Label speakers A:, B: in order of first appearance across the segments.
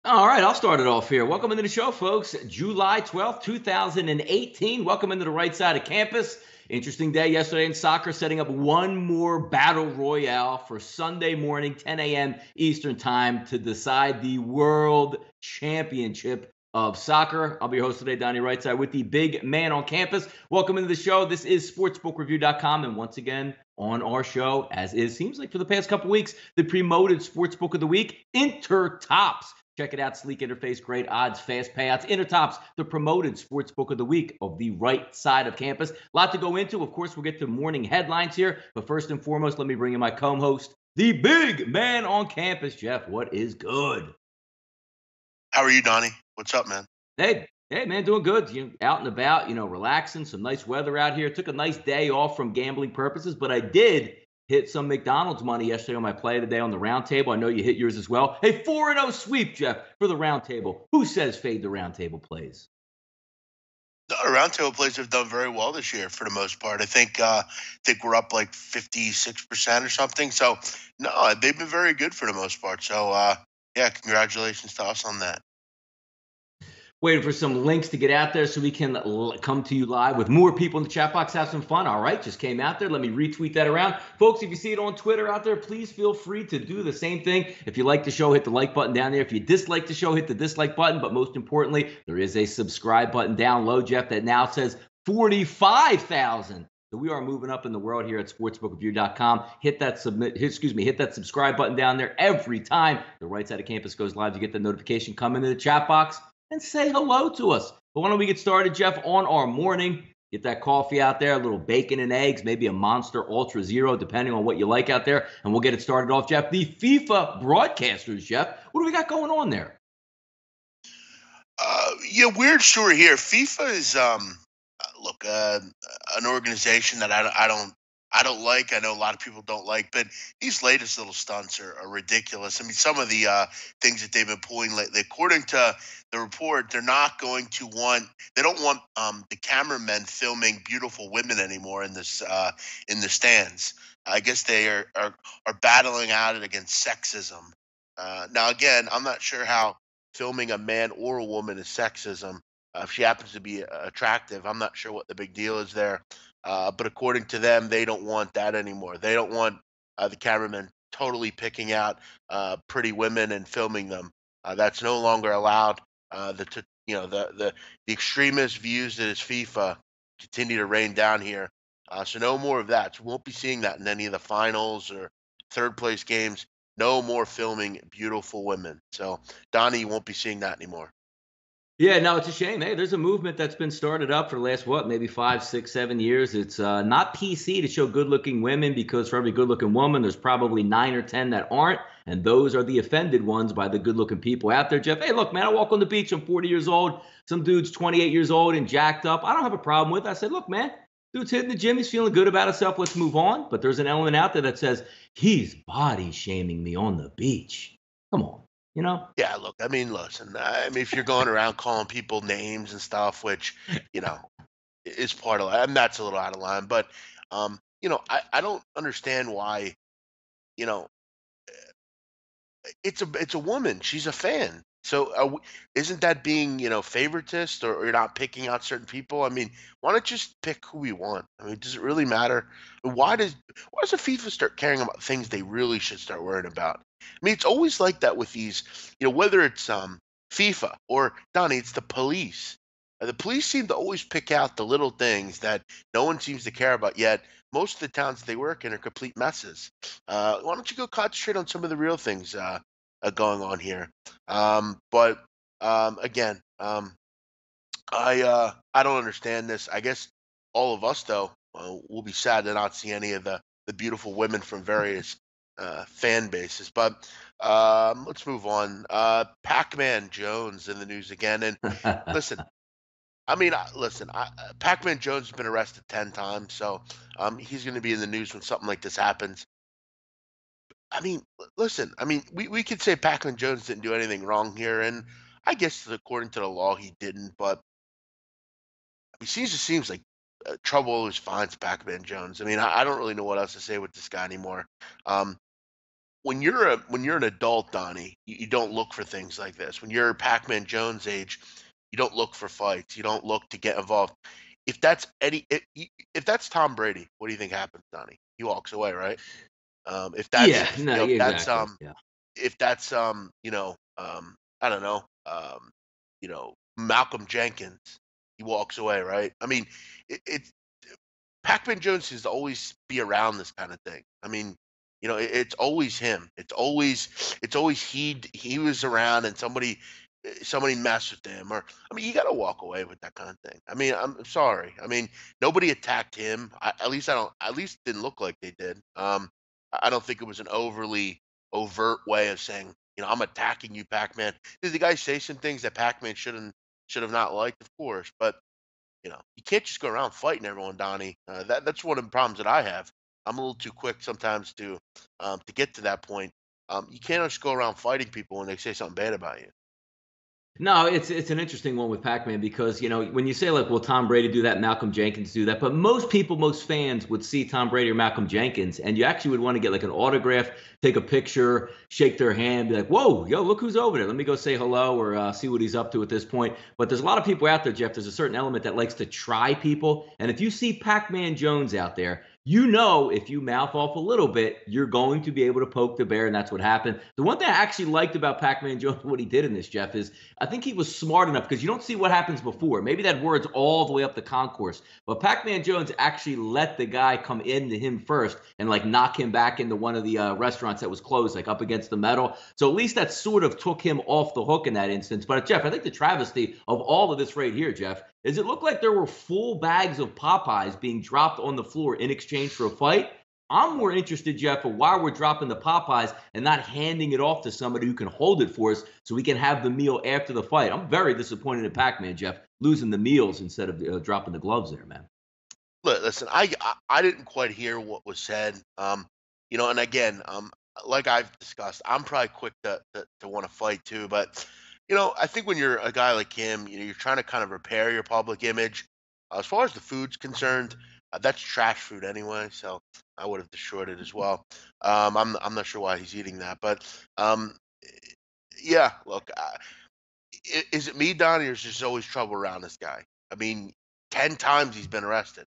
A: All right, I'll start it off here. Welcome into the show, folks. July 12th, 2018. Welcome into the right side of campus. Interesting day yesterday in soccer, setting up one more battle royale for Sunday morning, 10 a.m. Eastern time to decide the world championship of soccer. I'll be your host today, Donnie Rightside, with the big man on campus. Welcome into the show. This is sportsbookreview.com. And once again, on our show, as is, seems like for the past couple weeks, the promoted sportsbook of the week, Intertops. Check it out. Sleek interface, great odds, fast payouts. Intertops, the promoted sports book of the week of the right side of campus. A lot to go into. Of course, we'll get to morning headlines here. But first and foremost, let me bring in my co-host, the big man on campus, Jeff. What is good?
B: How are you, Donnie? What's up, man?
A: Hey, man, doing good. Out and about, relaxing. Some nice weather out here. Took a nice day off from gambling purposes, but I did hit some McDonald's money yesterday on my play of the day on the round table. I know you hit yours as well. Hey, 4-0 sweep, Jeff, for the round table. Who says fade the round table plays?
B: The roundtable plays have done very well this year for the most part. I think we're up like 56% or something. So no, they've been very good for the most part. So yeah, congratulations to us on that.
A: Waiting for some links to get out there so we can come to you live with more people in the chat box. Have some fun. All right, just came out there. Let me retweet that around. Folks, if you see it on Twitter out there, please feel free to do the same thing. If you like the show, hit the like button down there. If you dislike the show, hit the dislike button. But most importantly, there is a subscribe button down low, Jeff, that now says 45,000. So we are moving up in the world here at sportsbookreview.com. Hit that subscribe button down there every time the right side of campus goes live. You get the notification. Come into the chat box and say hello to us. But why don't we get started, Jeff, on our morning? Get that coffee out there, a little bacon and eggs, maybe a Monster Ultra Zero, depending on what you like out there. And we'll get it started off, Jeff. The FIFA broadcasters, Jeff. What do we got going on there?
B: Yeah, weird story here. FIFA is look an organization that I don't like. I know a lot of people don't like, but these latest little stunts are ridiculous. I mean, some of the things that they've been pulling lately, according to the report, they don't want the cameramen filming beautiful women anymore in the stands. I guess they are battling out it against sexism. Now, again, I'm not sure how filming a man or a woman is sexism. If she happens to be attractive, I'm not sure what the big deal is there. But according to them, they don't want that anymore. They don't want the cameramen totally picking out pretty women and filming them. That's no longer allowed. The extremist views that is FIFA continue to rain down here. So no more of that. So we won't be seeing that in any of the finals or third place games. No more filming beautiful women. So Donnie, you won't be seeing that anymore.
A: Yeah, no, it's a shame. Hey, there's a movement that's been started up for the last, maybe 5, 6, 7 years. It's not PC to show good looking women because for every good looking woman, there's probably 9 or 10 that aren't. And those are the offended ones by the good looking people out there, Jeff. Hey, look, man, I walk on the beach. I'm 40 years old. Some dude's 28 years old and jacked up. I don't have a problem with it. I said, look, man, dude's hitting the gym. He's feeling good about himself. Let's move on. But there's an element out there that says he's body shaming me on the beach. Come on, you know?
B: Yeah, look, I mean, listen, I mean, if you're going around calling people names and stuff, which, you know, is part of and that's a little out of line, but, I don't understand why, you know, it's a woman. She's a fan. So isn't that being, favoritist or you're not picking out certain people? I mean, why not just pick who we want? I mean, does it really matter? Why does the FIFA start caring about things they really should start worrying about? I mean, it's always like that with these, whether it's FIFA or Donnie, it's the police. The police seem to always pick out the little things that no one seems to care about. Yet most of the towns they work in are complete messes. Why don't you go concentrate on some of the real things going on here? But again, I don't understand this. I guess all of us though will be sad to not see any of the beautiful women from various fan bases. But let's move on. Pac-Man Jones in the news again, and listen. I mean, Pac-Man Jones has been arrested 10 times, so he's going to be in the news when something like this happens. I mean, listen, I mean, we could say Pac-Man Jones didn't do anything wrong here, and I guess according to the law he didn't, but it seems like trouble always finds Pac-Man Jones. I mean, I don't really know what else to say with this guy anymore. Um, when you're an adult, Donnie, you don't look for things like this. When you're Pac-Man Jones age, you don't look for fights. You don't look to get involved. If that's if that's Tom Brady, what do you think happens, Donnie? He walks away, right? If that's
A: Yeah, no,
B: you know
A: yeah, exactly. Yeah.
B: if that's I don't know, Malcolm Jenkins, he walks away, right? I mean, it's Pac-Man Jones has to always be around this kind of thing. I mean, it's always him. It's always he was around and somebody messed with him, or I mean, you got to walk away with that kind of thing. I mean, I'm sorry. I mean, nobody attacked him. At least I don't. At least it didn't look like they did. I don't think it was an overly overt way of saying, I'm attacking you, Pac-Man. Did the guy say some things that Pac-Man should have not liked? Of course, but you can't just go around fighting everyone, Donnie. That's one of the problems that I have. I'm a little too quick sometimes to get to that point. You can't just go around fighting people when they say something bad about you.
A: No, it's an interesting one with Pac-Man because when you say like, will Tom Brady do that, Malcolm Jenkins do that, but most people, most fans would see Tom Brady or Malcolm Jenkins, and you actually would want to get like an autograph, take a picture, shake their hand, be like, whoa, yo, look who's over there. Let me go say hello or see what he's up to at this point. But there's a lot of people out there, Jeff. There's a certain element that likes to try people, and if you see Pac-Man Jones out there, if you mouth off a little bit, you're going to be able to poke the bear, and that's what happened. The one thing I actually liked about Pac-Man Jones, what he did in this, Jeff, is I think he was smart enough because you don't see what happens before. Maybe that word's all the way up the concourse, but Pac-Man Jones actually let the guy come into him first and like knock him back into one of the restaurants that was closed, like up against the metal. So at least that sort of took him off the hook in that instance. But Jeff, I think the travesty of all of this right here, Jeff, is it looked like there were full bags of Popeyes being dropped on the floor in exchange for a fight. I'm more interested, Jeff, of why we're dropping the Popeyes and not handing it off to somebody who can hold it for us so we can have the meal after the fight. I'm very disappointed in Pac-Man, Jeff, losing the meals instead of dropping the gloves there, man.
B: Look, listen, I didn't quite hear what was said. And again, like I've discussed, I'm probably quick to want to fight too, but I think when you're a guy like him, you're trying to kind of repair your public image. As far as the food's concerned, that's trash food anyway, so I would have destroyed it as well. I'm not sure why he's eating that, but yeah. Look, is it me, Donnie, or is there always trouble around this guy? I mean, 10 times he's been arrested.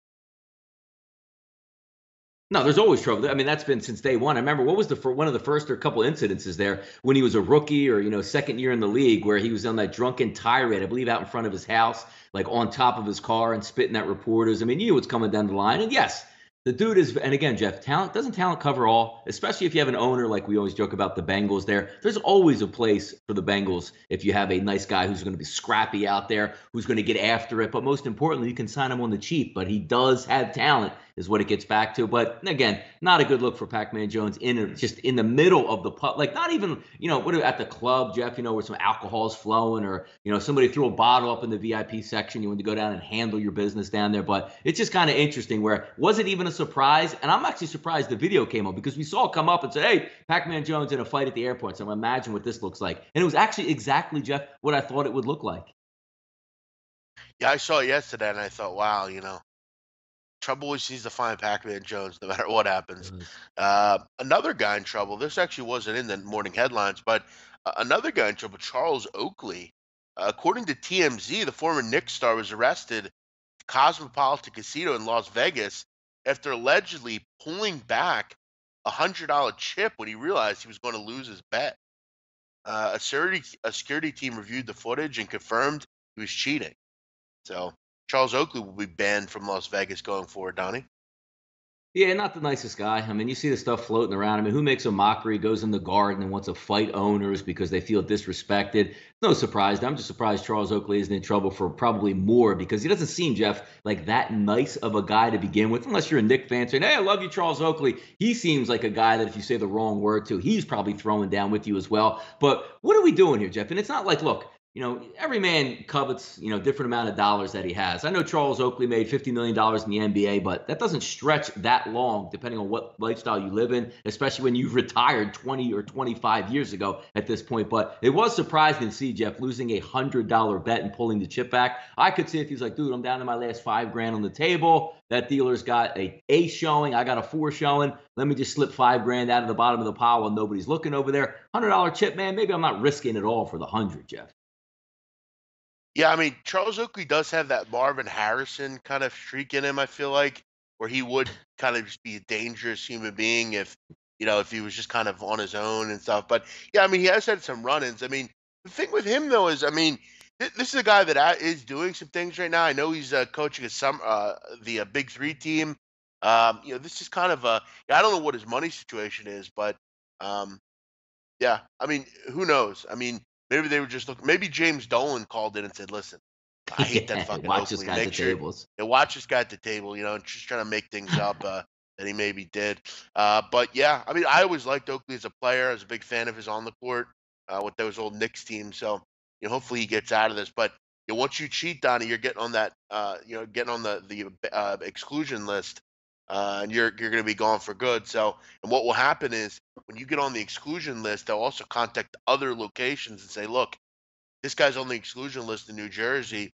A: No, there's always trouble. I mean, that's been since day one. I remember what was one of the first or couple incidences there when he was a rookie or second year in the league where he was on that drunken tirade, I believe, out in front of his house, like on top of his car and spitting at reporters. I mean, you knew what's coming down the line. And yes, the dude is, and again, Jeff, talent cover all, especially if you have an owner like we always joke about the Bengals there. There's always a place for the Bengals if you have a nice guy who's going to be scrappy out there, who's going to get after it. But most importantly, you can sign him on the cheap. But he does have talent, is what it gets back to. But again, not a good look for Pac-Man Jones just in the middle of the pub, like not even at the club, Jeff, where some alcohol's flowing or somebody threw a bottle up in the VIP section. You want to go down and handle your business down there. But it's just kind of interesting where it wasn't even a surprise, and I'm actually surprised the video came up because we saw it come up and say, hey, Pac-Man Jones in a fight at the airport. So imagine what this looks like, and it was actually exactly, Jeff, what I thought it would look like.
B: Yeah, I saw it yesterday, and I thought, wow, trouble always seems to find Pac-Man Jones no matter what happens. Another guy in trouble. This actually wasn't in the morning headlines, but another guy in trouble, Charles Oakley. According to TMZ, the former Knicks star was arrested at Cosmopolitan Casino in Las Vegas after allegedly pulling back $100 chip when he realized he was going to lose his bet. A security team reviewed the footage and confirmed he was cheating. So Charles Oakley will be banned from Las Vegas going forward, Donnie.
A: Yeah, not the nicest guy. I mean, you see the stuff floating around. I mean, who makes a mockery, goes in the garden and wants to fight owners because they feel disrespected? No surprise. I'm just surprised Charles Oakley isn't in trouble for probably more because he doesn't seem, Jeff, like that nice of a guy to begin with, unless you're a Knick fan saying, hey, I love you, Charles Oakley. He seems like a guy that if you say the wrong word to, he's probably throwing down with you as well. But what are we doing here, Jeff? And it's not like, look, every man covets, different amount of dollars that he has. I know Charles Oakley made $50 million in the NBA, but that doesn't stretch that long depending on what lifestyle you live in, especially when you've retired 20 or 25 years ago at this point. But it was surprising to see Jeff losing $100 bet and pulling the chip back. I could see if he's like, dude, I'm down to my last $5,000 on the table. That dealer's got a ace showing. I got a 4 showing. Let me just slip $5,000 out of the bottom of the pile while nobody's looking over there. $100 chip, man. Maybe I'm not risking it all for the 100, Jeff.
B: Yeah, I mean, Charles Oakley does have that Marvin Harrison kind of streak in him, I feel like, where he would kind of just be a dangerous human being if he was just kind of on his own and stuff. But yeah, I mean, he has had some run-ins. I mean, the thing with him though is, I mean, this is a guy that is doing some things right now. I know he's coaching the Big Three team. This is kind of I don't know what his money situation is, but um, yeah, I mean, who knows? I mean, maybe they were just looking. Maybe James Dolan called in and said, "Listen, I hate that
A: Yeah,
B: fucking
A: watch this
B: Oakley.
A: guy at the
B: Make sure
A: tables.
B: you watch this guy at the table. Just trying to make things up that he maybe did." But yeah, I mean, I always liked Oakley as a player. I was a big fan of his on the court with those old Knicks teams. So hopefully he gets out of this. But once you cheat, Donnie, you're getting on that. Getting on the exclusion list, and you're going to be gone for good. So, and what will happen is when you get on the exclusion list, they'll also contact other locations and say, "Look, this guy's on the exclusion list in New Jersey.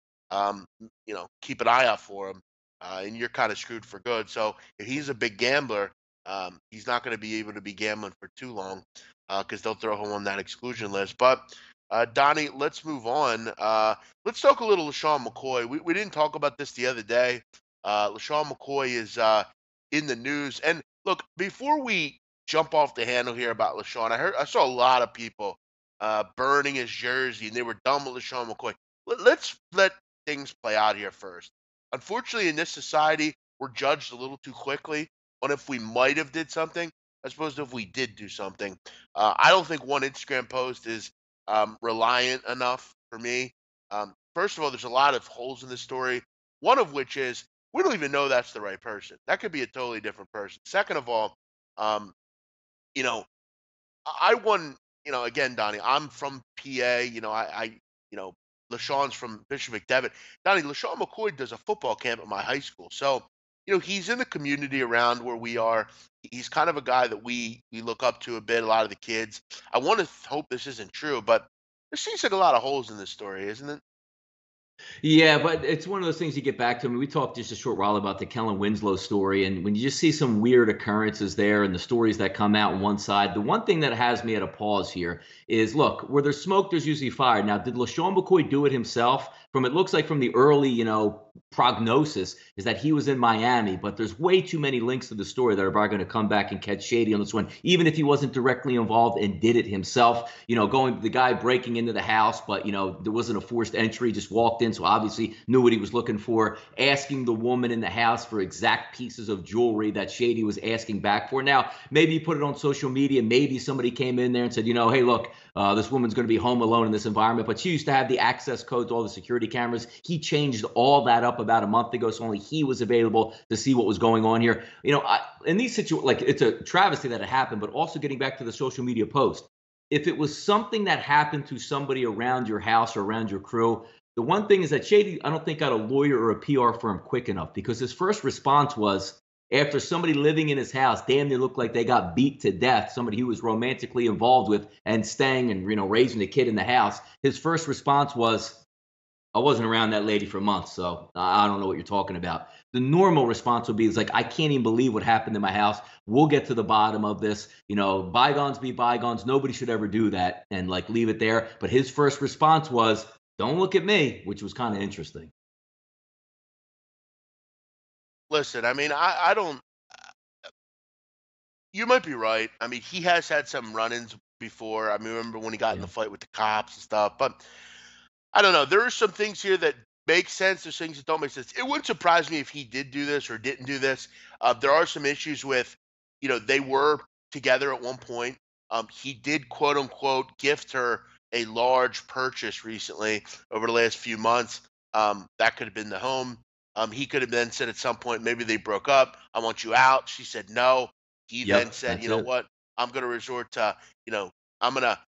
B: Keep an eye out for him, and you're kind of screwed for good." So if he's a big gambler, he's not going to be able to be gambling for too long because they'll throw him on that exclusion list. But Donnie, let's move on. Let's talk a little LeSean McCoy. We didn't talk about this the other day. LeSean McCoy is in the news. And look, before we jump off the handle here about LeSean, I saw a lot of people burning his jersey, and they were done with LeSean McCoy. Let's let things play out here first. Unfortunately, in this society, we're judged a little too quickly on if we might have did something, as opposed to if we did do something. I don't think one Instagram post is reliant enough for me. First of all, there's a lot of holes in this story. One of which is we don't even know that's the right person. That could be a totally different person. Second of all, um, you know, I won, again, Donnie, I'm from PA, LaShawn's from Bishop McDevitt. Donnie, LaShawn McCoy does a football camp at my high school. So, he's in the community around where we are. He's kind of a guy that we look up to a bit, a lot of the kids. I want to hope this isn't true, but there seems like a lot of holes in this story, isn't it?
A: Yeah, but it's one of those things you get back to. I mean, we talked just a short while about the Kellen Winslow story, and when you just see some weird occurrences there and the stories that come out on one side, the one thing that has me at a pause here is, look, where there's smoke, there's usually fire. Now, did LeSean McCoy do it himself? It looks like from the early, prognosis is that he was in Miami, but there's way too many links to the story that are probably going to come back and catch shady on this one, even if he wasn't directly involved and did it himself. Going the guy breaking into the house, but there wasn't a forced entry, just walked in, so obviously knew what he was looking for, asking the woman in the house for exact pieces of jewelry that Shady was asking back for. Now, maybe he put it on social media, maybe somebody came in there and said, hey, look, this woman's going to be home alone in this environment, but she used to have the access codes, all the security cameras. He changed all that up about a month ago, so only he was available to see what was going on here. In these situations, like, it's a travesty that it happened, but also getting back to the social media post, if it was something that happened to somebody around your house or around your crew, the one thing is that Shady, I don't think, got a lawyer or a PR firm quick enough, because his first response was, after somebody living in his house damn near looked like they got beat to death, somebody he was romantically involved with and staying and raising a kid in the house, his first response was, I wasn't around that lady for months, so I don't know what you're talking about. The normal response would be, it's like, I can't even believe what happened in my house. We'll get to the bottom of this. Bygones be bygones. Nobody should ever do that, and leave it there. But his first response was, don't look at me, which was kind of interesting.
B: Listen, I mean, I don't. You might be right. I mean, he has had some run-ins before. I mean, remember when he got in
A: Yeah.
B: the fight with the cops and stuff. But I don't know. There are some things here that make sense. There's things that don't make sense. It wouldn't surprise me if he did do this or didn't do this. There are some issues with, they were together at one point. He did, quote unquote, gift her a large purchase recently over the last few months. That could have been the home. He could have then said at some point, maybe they broke up. I want you out. She said no. He then
A: Yep,
B: said,
A: that's
B: you know
A: it.
B: what? I'm going to resort to, I'm going to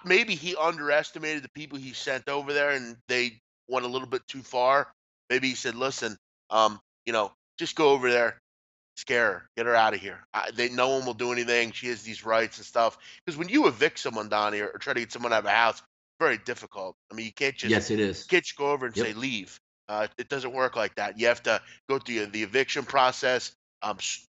B: maybe he underestimated the people he sent over there, and they went a little bit too far. Maybe he said, "Listen, um, just go over there, scare her, get her out of here. No one will do anything. She has these rights and stuff." Because when you evict someone, Donnie, or try to get someone out of a house, very difficult. I mean,
A: Yes, it is.
B: you can't just go over and say
A: Yep.
B: leave. It doesn't work like that. You have to go through the eviction process.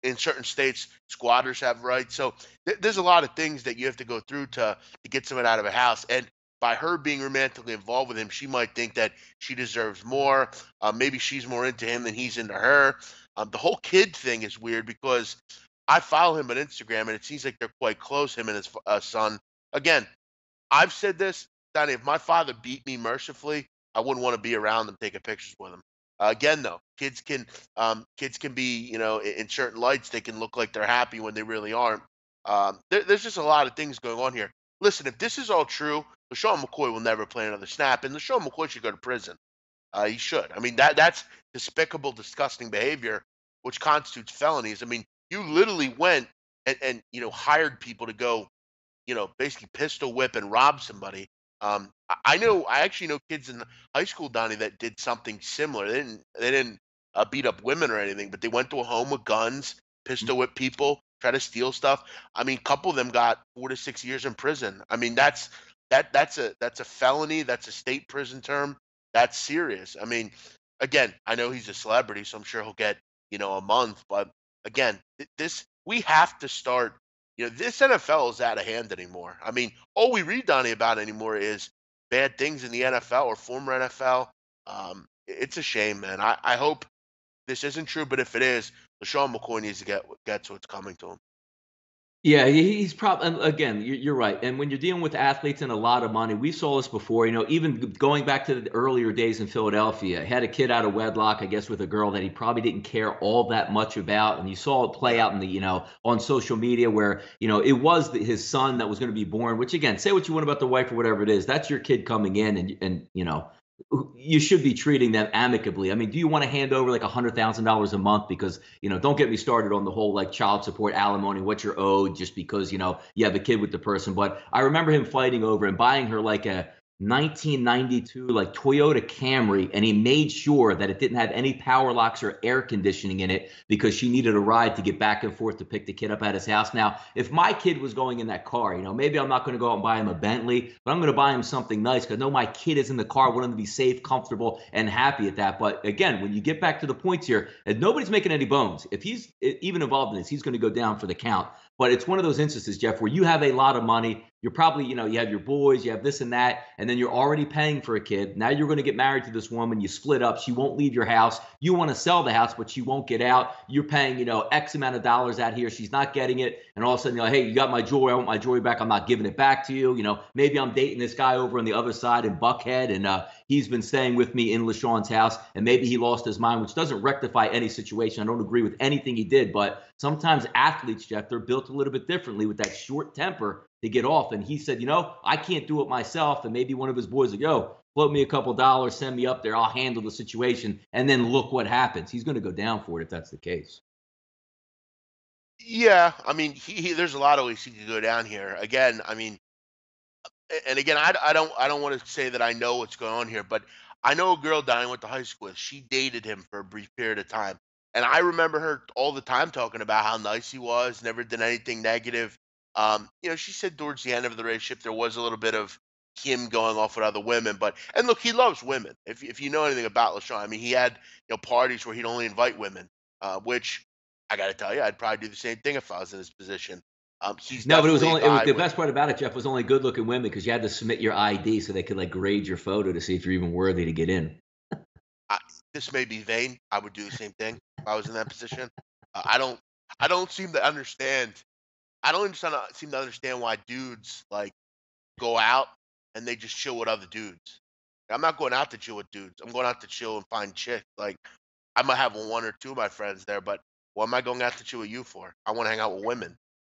B: In certain states, squatters have rights. So there's a lot of things that you have to go through to get someone out of a house. And by her being romantically involved with him, she might think that she deserves more. Maybe she's more into him than he's into her. The whole kid thing is weird because I follow him on Instagram, and it seems like they're quite close, him and his son. Again, I've said this, Donnie. If my father beat me mercifully, I wouldn't want to be around him taking pictures with him. Again, though, kids can be, in certain lights, they can look like they're happy when they really aren't. There's just a lot of things going on here. Listen, if this is all true, LeSean McCoy will never play another snap, and LeSean McCoy should go to prison. He should. I mean, that's despicable, disgusting behavior, which constitutes felonies. I mean, you literally went and hired people to go, basically pistol whip and rob somebody. I actually know kids in high school, Donnie, that did something similar. They didn't beat up women or anything, but they went to a home with guns, pistol whip people, try to steal stuff. I mean, a couple of them got 4 to 6 years in prison. I mean, that's a felony. That's a state prison term. That's serious. I mean, again, I know he's a celebrity, so I'm sure he'll get a month. But again, this we have to start. This NFL is out of hand anymore. I mean, all we read, Donnie, about anymore is bad things in the NFL or former NFL. It's a shame, man. I hope this isn't true, but if it is, LeSean McCoy needs to get to what's coming to him.
A: Yeah, he's probably again. You're right. And when you're dealing with athletes and a lot of money, we saw this before. Even going back to the earlier days in Philadelphia, had a kid out of wedlock, I guess, with a girl that he probably didn't care all that much about, and you saw it play
B: Yeah.
A: out in the on social media where it was his son that was going to be born. Which again, say what you want about the wife or whatever it is, that's your kid coming in, and you should be treating them amicably. I mean, do you want to hand over like $100,000 a month because don't get me started on the whole like child support, alimony, what you're owed just because you have a kid with the person. But I remember him fighting over and buying her like a 1992 like Toyota Camry, and he made sure that it didn't have any power locks or air conditioning in it because she needed a ride to get back and forth to pick the kid up at his house. Now, if my kid was going in that car, maybe I'm not going to go out and buy him a Bentley, but I'm going to buy him something nice because I know my kid is in the car. I want him to be safe, comfortable, and happy at that. But again, when you get back to the points here, and nobody's making any bones, if he's even involved in this, he's going to go down for the count. But it's one of those instances, Jeff, where you have a lot of money. You're probably, you have your boys, you have this and that, and then you're already paying for a kid. Now you're going to get married to this woman. You split up. She won't leave your house. You want to sell the house, but she won't get out. You're paying, X amount of dollars out here. She's not getting it. And all of a sudden, hey, you got my jewelry. I want my jewelry back. I'm not giving it back to you. Maybe I'm dating this guy over on the other side in Buckhead, and he's been staying with me in LeSean's house, and maybe he lost his mind, which doesn't rectify any situation. I don't agree with anything he did, but sometimes athletes, Jeff, they're built a little bit differently with that short temper to get off. And he said, I can't do it myself. And maybe one of his boys would go, float me a couple dollars, send me up there. I'll handle the situation. And then look what happens. He's going to go down for it if that's the case.
B: Yeah, I mean, there's a lot of ways he could go down here. Again, I mean, and again, I don't want to say that I know what's going on here, but I know a girl that I went to high school with. She dated him for a brief period of time, and I remember her all the time talking about how nice he was, never did anything negative. She said towards the end of the relationship there was a little bit of him going off with other women, but and look, he loves women. If you know anything about LeSean, I mean, he had parties where he'd only invite women, which I got to tell you, I'd probably do the same thing if I was in his position. He's
A: No, but it was
B: definitely a
A: only it was
B: guy
A: the
B: with.
A: best part about it, Jeff, was only good looking women because you had to submit your ID so they could like grade your photo to see if you're even worthy to get in.
B: I, this may be vain. I would do the same thing if I was in that position. I don't. I don't seem to understand. I don't seem to understand why dudes like go out and they just chill with other dudes. I'm not going out to chill with dudes. I'm going out to chill and find chicks. Like I might have one or two of my friends there, but what am I going out to chill with you for? I want to hang out with women.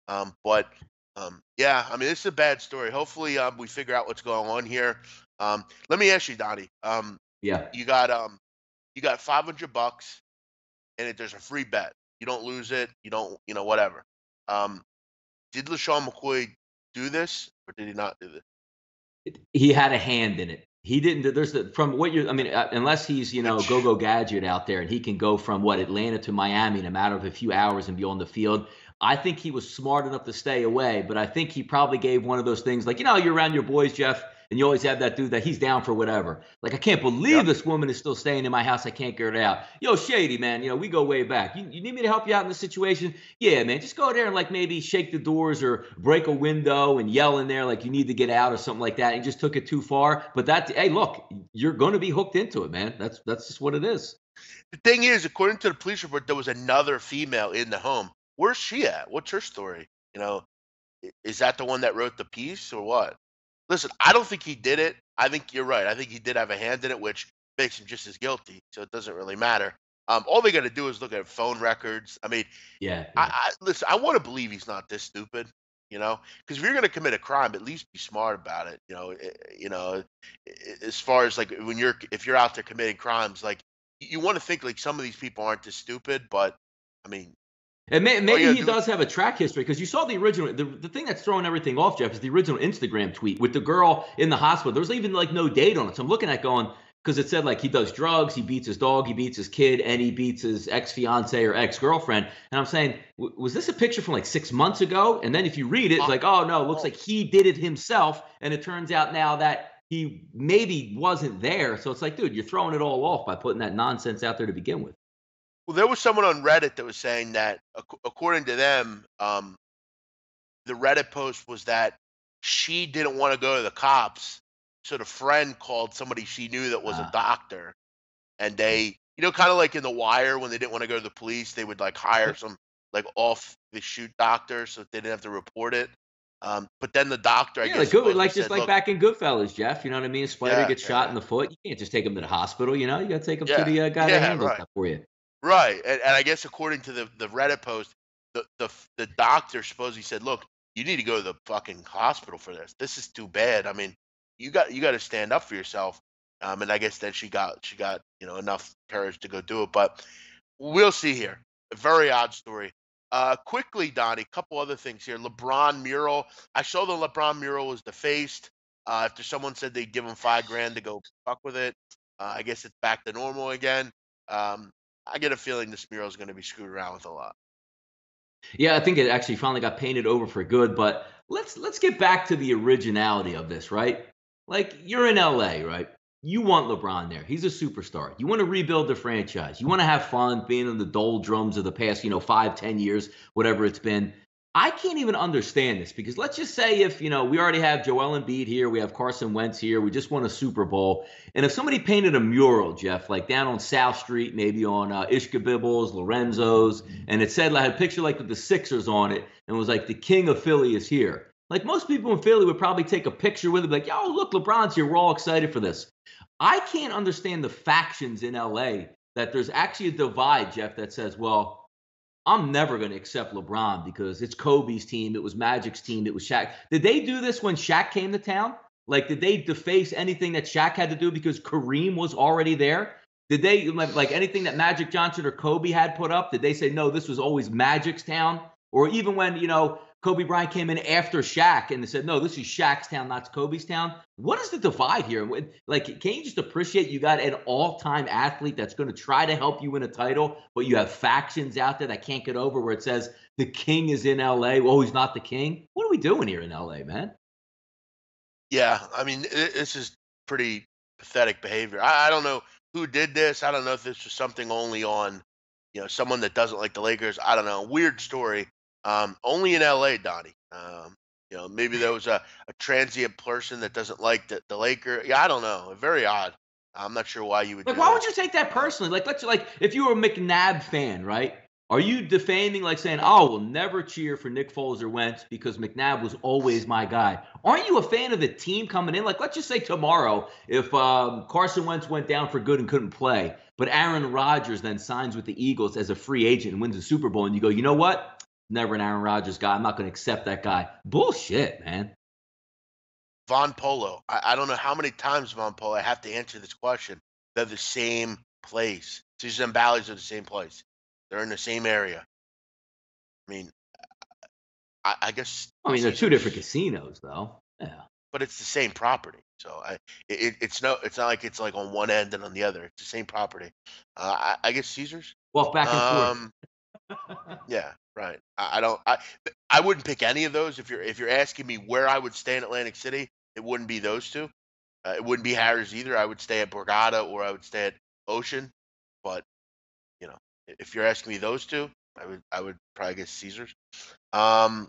B: Yeah. I mean, it's a bad story. Hopefully, we figure out what's going on here. Let me ask you, Donnie.
A: Yeah.
B: You got you got $500 and there's a free bet. You don't lose it. You don't, whatever. Um, did LeSean McCoy do this or did he not do this?
A: He had a hand in it. He didn't. From what you. I mean, unless he's go gadget out there and he can go from Atlanta to Miami in a matter of a few hours and be on the field. I think he was smart enough to stay away, but I think he probably gave one of those things like, you're around your boys, Jeff, and you always have that dude that he's down for whatever. Like, I can't believe this woman is still staying in my house. I can't get her out. Yo, Shady, man, we go way back. You need me to help you out in this situation? Yeah, man, just go there and like maybe shake the doors or break a window and yell in there like you need to get out or something like that. And just took it too far. But hey, look, you're going to be hooked into it, man. That's just what it is.
B: The thing is, according to the police report, there was another female in the home. Where's she at? What's her story? Is that the one that wrote the piece or what? Listen, I don't think he did it. I think you're right. I think he did have a hand in it, which makes him just as guilty. So it doesn't really matter. All they got to do is look at phone records. I mean,
A: yeah.
B: Listen, I want to believe he's not this stupid. Because if you're going to commit a crime, at least be smart about it. As far as like if you're out there committing crimes, like you want to think like some of these people aren't this stupid, but I mean.
A: And maybe he does have a track history because you saw the original. The thing that's throwing everything off, Jeff, is the original Instagram tweet with the girl in the hospital. There was even like no date on it. So I'm looking at going because it said like he does drugs, he beats his dog, he beats his kid, and he beats his ex-fiance or ex-girlfriend. And I'm saying, was this a picture from like 6 months ago? And then if you read it, it's like, oh no, it looks like he did it himself. And it turns out now that he maybe wasn't there. So it's like, dude, you're throwing it all off by putting that nonsense out there to begin with.
B: Well, there was someone on Reddit that was saying that, according to them, the Reddit post was that she didn't want to go to the cops, so the friend called somebody she knew that was a doctor, and they, kind of like in The Wire when they didn't want to go to the police, they would like hire some like off the shoot doctor so they didn't have to report it. But then the doctor, I guess,
A: like back in Goodfellas, Jeff. You know what I mean? Spider gets shot in the foot. You can't just take him to the hospital. You got to take him to the guy that handles that for you.
B: Right, and I guess according to the Reddit post, the doctor supposedly said, "Look, you need to go to the fucking hospital for this. This is too bad. I mean, you got to stand up for yourself." And I guess then she got enough courage to go do it. But we'll see here. A very odd story. Quickly, Donnie, a couple other things here. LeBron mural. I saw the LeBron mural was defaced. After someone said they'd give him $5,000 to go fuck with it, I guess it's back to normal again. I get a feeling this mural is going to be screwed around with a lot.
A: Yeah, I think it actually finally got painted over for good. But let's get back to the originality of this, right? Like, you're in LA, right? You want LeBron there. He's a superstar. You want to rebuild the franchise. You want to have fun being in the doldrums of the past, 5-10 years, whatever it's been. I can't even understand this because let's just say if, we already have Joel Embiid here, we have Carson Wentz here, we just won a Super Bowl. And if somebody painted a mural, Jeff, like down on South Street, maybe on Ishkabibbles, Lorenzo's, and it said, had a picture like with the Sixers on it, and it was like the king of Philly is here. Like most people in Philly would probably take a picture with it, like, yo, look, LeBron's here. We're all excited for this. I can't understand the factions in LA that there's actually a divide, Jeff, that says, well, I'm never going to accept LeBron because it's Kobe's team. It was Magic's team. It was Shaq. Did they do this when Shaq came to town? Like, did they deface anything that Shaq had to do because Kareem was already there? Did they, like anything that Magic Johnson or Kobe had put up, did they say, no, this was always Magic's town? Or even when, Kobe Bryant came in after Shaq and they said, no, this is Shaq's town, not Kobe's town. What is the divide here? Like, can you just appreciate you got an all-time athlete that's going to try to help you win a title, but you have factions out there that can't get over where it says the king is in L.A. Oh, he's not the king? What are we doing here in L.A., man?
B: Yeah, I mean, this is pretty pathetic behavior. I don't know who did this. I don't know if this was something only on, someone that doesn't like the Lakers. I don't know. Weird story. Only in LA, Donnie. Maybe there was a transient person that doesn't like the Lakers. Yeah, I don't know. Very odd. I'm not sure why you would.
A: Like, why would you take that personally? Like, if you were a McNabb fan, right? Are you defaming, like saying, "Oh, we'll never cheer for Nick Foles or Wentz because McNabb was always my guy"? Aren't you a fan of the team coming in? Like, let's just say tomorrow, if Carson Wentz went down for good and couldn't play, but Aaron Rodgers then signs with the Eagles as a free agent and wins the Super Bowl, and you go, you know what? Never an Aaron Rodgers guy. I'm not going to accept that guy. Bullshit, man.
B: Von Polo. I don't know how many times, Von Polo, I have to answer this question. They're the same place. Caesars and Bally's are the same place. They're in the same area. I mean, I guess.
A: I mean, they're two different casinos, though. Yeah.
B: but it's the same property. So it's not like it's like on one end and on the other. It's the same property. I guess Caesars.
A: Walk back and forth.
B: Um, yeah, right. I don't. I wouldn't pick any of those. If you're asking me where I would stay in Atlantic City, it wouldn't be those two. It wouldn't be Harrah's either. I would stay at Borgata or I would stay at Ocean. But you know, if you're asking me those two, I would probably guess Caesars. Um,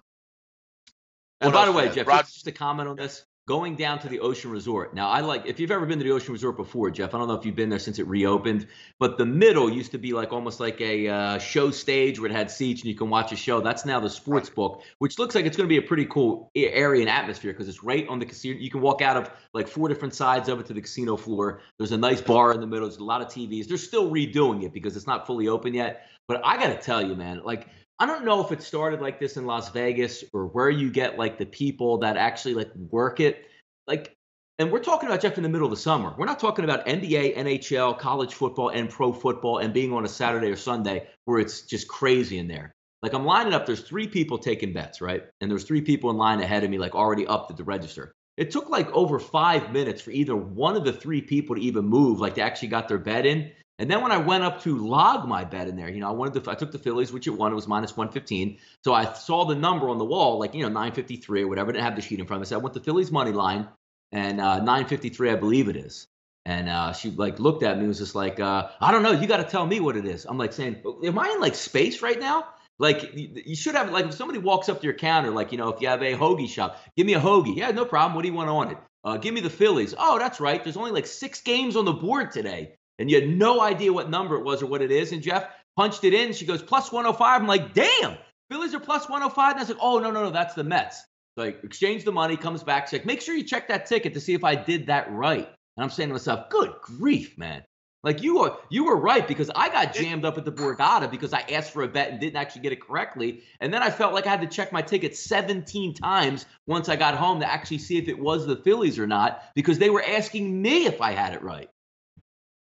A: And
B: what
A: by the
B: else we
A: way,
B: have?
A: Jeff, just to comment on this, going down to the Ocean Resort. Now, if you've ever been to the Ocean Resort before, Jeff, I don't know if you've been there since it reopened, but the middle used to be like almost like a show stage where it had seats and you can watch a show. That's now the Sportsbook, which looks like it's going to be a pretty cool area and atmosphere because it's right on the casino. You can walk out of like 4 different sides of it to the casino floor. There's a nice bar in the middle. There's a lot of TVs. They're still redoing it because it's not fully open yet. But I got to tell you, man, like, I don't know if it started like this in Las Vegas or where you get like the people that actually like work it. Like, and we're talking about, Jeff, in the middle of the summer. We're not talking about NBA, NHL, college football, and pro football and being on a Saturday or Sunday where it's just crazy in there. Like, I'm lining up. There's 3 people taking bets, right? And there's 3 people in line ahead of me, like already up at the register. It took like over 5 minutes for either one of the 3 people to even move, like they actually got their bet in. And then when I went up to log my bet in there, I took the Phillies, which it won. It was minus 115. So I saw the number on the wall, like, 953 or whatever. I didn't have the sheet in front of me. So I went to Phillies money line and 953, I believe it is. And she like looked at me and was just like, I don't know. You got to tell me what it is. I'm like saying, am I in like space right now? Like you should have, like if somebody walks up to your counter, like, if you have a hoagie shop, give me a hoagie. Yeah, no problem. What do you want on it? Give me the Phillies. Oh, that's right. There's only like 6 games on the board today. And you had no idea what number it was or what it is. And Jeff punched it in. She goes, plus 105. I'm like, damn, Phillies are plus 105. And I was like, oh, no, that's the Mets. So I exchange the money, comes back. She's like, make sure you check that ticket to see if I did that right. And I'm saying to myself, good grief, man. Like you were right because I got jammed up at the Borgata because I asked for a bet and didn't actually get it correctly. And then I felt like I had to check my ticket 17 times once I got home to actually see if it was the Phillies or not because they were asking me if I had it right.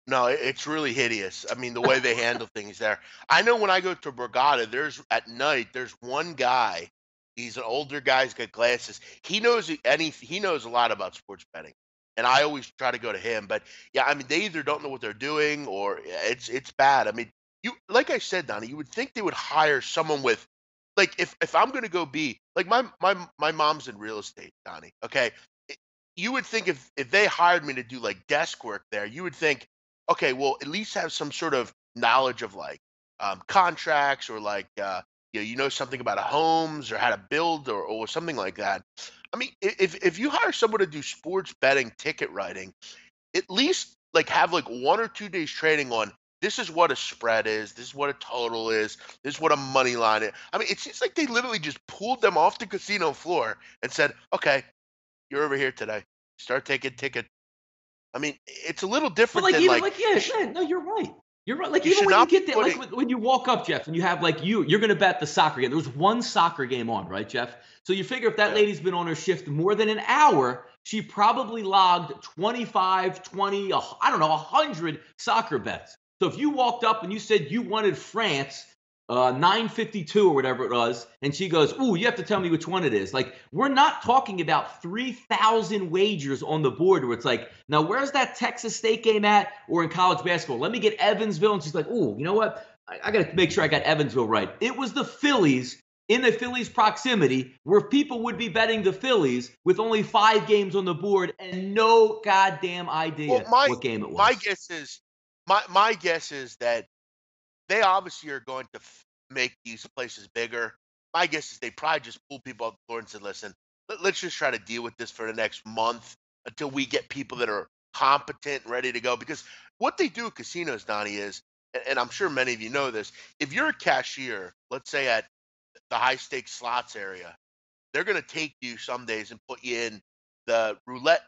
B: No, it's really hideous. I mean, the way they handle things there. I know when I go to Borgata, at night, there's one guy. He's an older guy. He's got glasses. He knows he knows a lot about sports betting, and I always try to go to him. But yeah, I mean, they either don't know what they're doing or it's bad. I mean, like I said, Donnie, you would think they would hire someone with, like, if I'm going to go be like my mom's in real estate, Donnie. Okay, you would think if they hired me to do like desk work there, you would think, okay, well, at least have some sort of knowledge of like contracts or like something about homes or how to build or something like that. I mean, if you hire someone to do sports betting ticket writing, at least like have like 1 or 2 days training on this is what a spread is, this is what a total is, this is what a money line is. I mean, it seems like they literally just pulled them off the casino floor and said, okay, you're over here today. Start taking ticket. I mean, it's a little
A: But
B: different
A: like
B: than
A: even
B: like
A: like yeah, no, you're right. You're right. Like
B: you
A: even
B: should
A: when you
B: not be
A: get there,
B: putting.
A: like when you walk up, Jeff, and you have like you're gonna bet the soccer game. There was one soccer game on, right, Jeff? So you figure if that
B: Yeah.
A: lady's been on her shift more than an hour, she probably logged 25, 20, I don't know, 100 soccer bets. So if you walked up and you said you wanted France 952 or whatever it was, and she goes, "Ooh, you have to tell me which one it is." Like, we're not talking about 3,000 wagers on the board where it's like, now where's that Texas State game at, or in college basketball? Let me get Evansville, and she's like, "Ooh, you know what? I got to make sure I got Evansville right." It was the Phillies in the Phillies proximity where people would be betting the Phillies with only 5 games on the board and no goddamn
B: Well,
A: idea
B: my
A: what game it
B: my
A: was.
B: guess is my guess is that they obviously are going to make these places bigger. My guess is they probably just pull people up the floor and said, "Listen, let's just try to deal with this for the next month until we get people that are competent and ready to go." Because what they do at casinos, Donnie, is, and I'm sure many of you know this, if you're a cashier, let's say at the high stakes slots area, they're going to take you some days and put you in the roulette,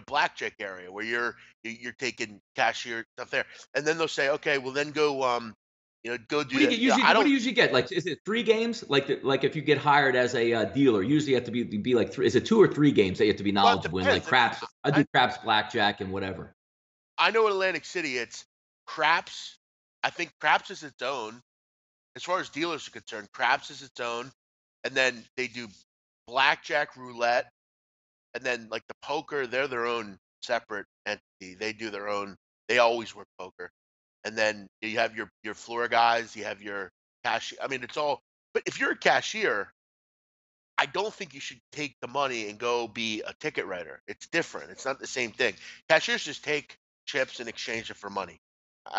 B: blackjack area where you're taking cashier stuff there, and then they'll say, okay, well then go, go
A: What
B: do
A: do you
B: that.
A: get
B: You know,
A: usually?
B: I
A: What do
B: don't.
A: you usually get? Like, is it 3 games? Like if you get hired as a dealer, usually you have to be like 3. Is it 2 or 3 games that you have to be
B: Well, it
A: knowledgeable in? Like
B: depends. I mean,
A: craps, I do craps, blackjack, and whatever.
B: I know in Atlantic City it's craps. I think craps is its own. As far as dealers are concerned, craps is its own, and then they do blackjack, roulette, and then like the poker, they're their own separate entity. They do their own. They always work poker, and then you have your floor guys. You have your cashier. I mean, it's all. But if you're a cashier, I don't think you should take the money and go be a ticket writer. It's different. It's not the same thing. Cashiers just take chips and exchange it for money.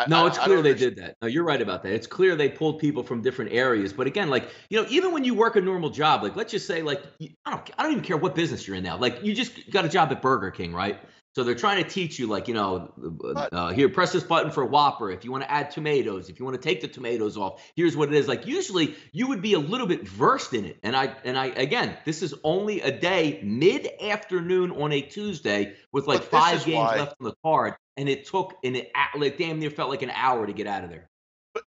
A: No, it's
B: I don't
A: clear they
B: understand.
A: did that. No, you're right about that. It's clear they pulled people from different areas. But again, like, even when you work a normal job, like, let's just say, like, I don't even care what business you're in now. Like, you just got a job at Burger King, right? So they're trying to teach you, like,
B: But
A: here, press this button for a Whopper. If you want to add tomatoes, if you want to take the tomatoes off, here's what it is. Like, usually you would be a little bit versed in it. And again, this is only a day, mid-afternoon on a Tuesday with like
B: this
A: 5
B: is
A: games
B: why.
A: left on the card. And it took like damn near felt like an hour to get out of there.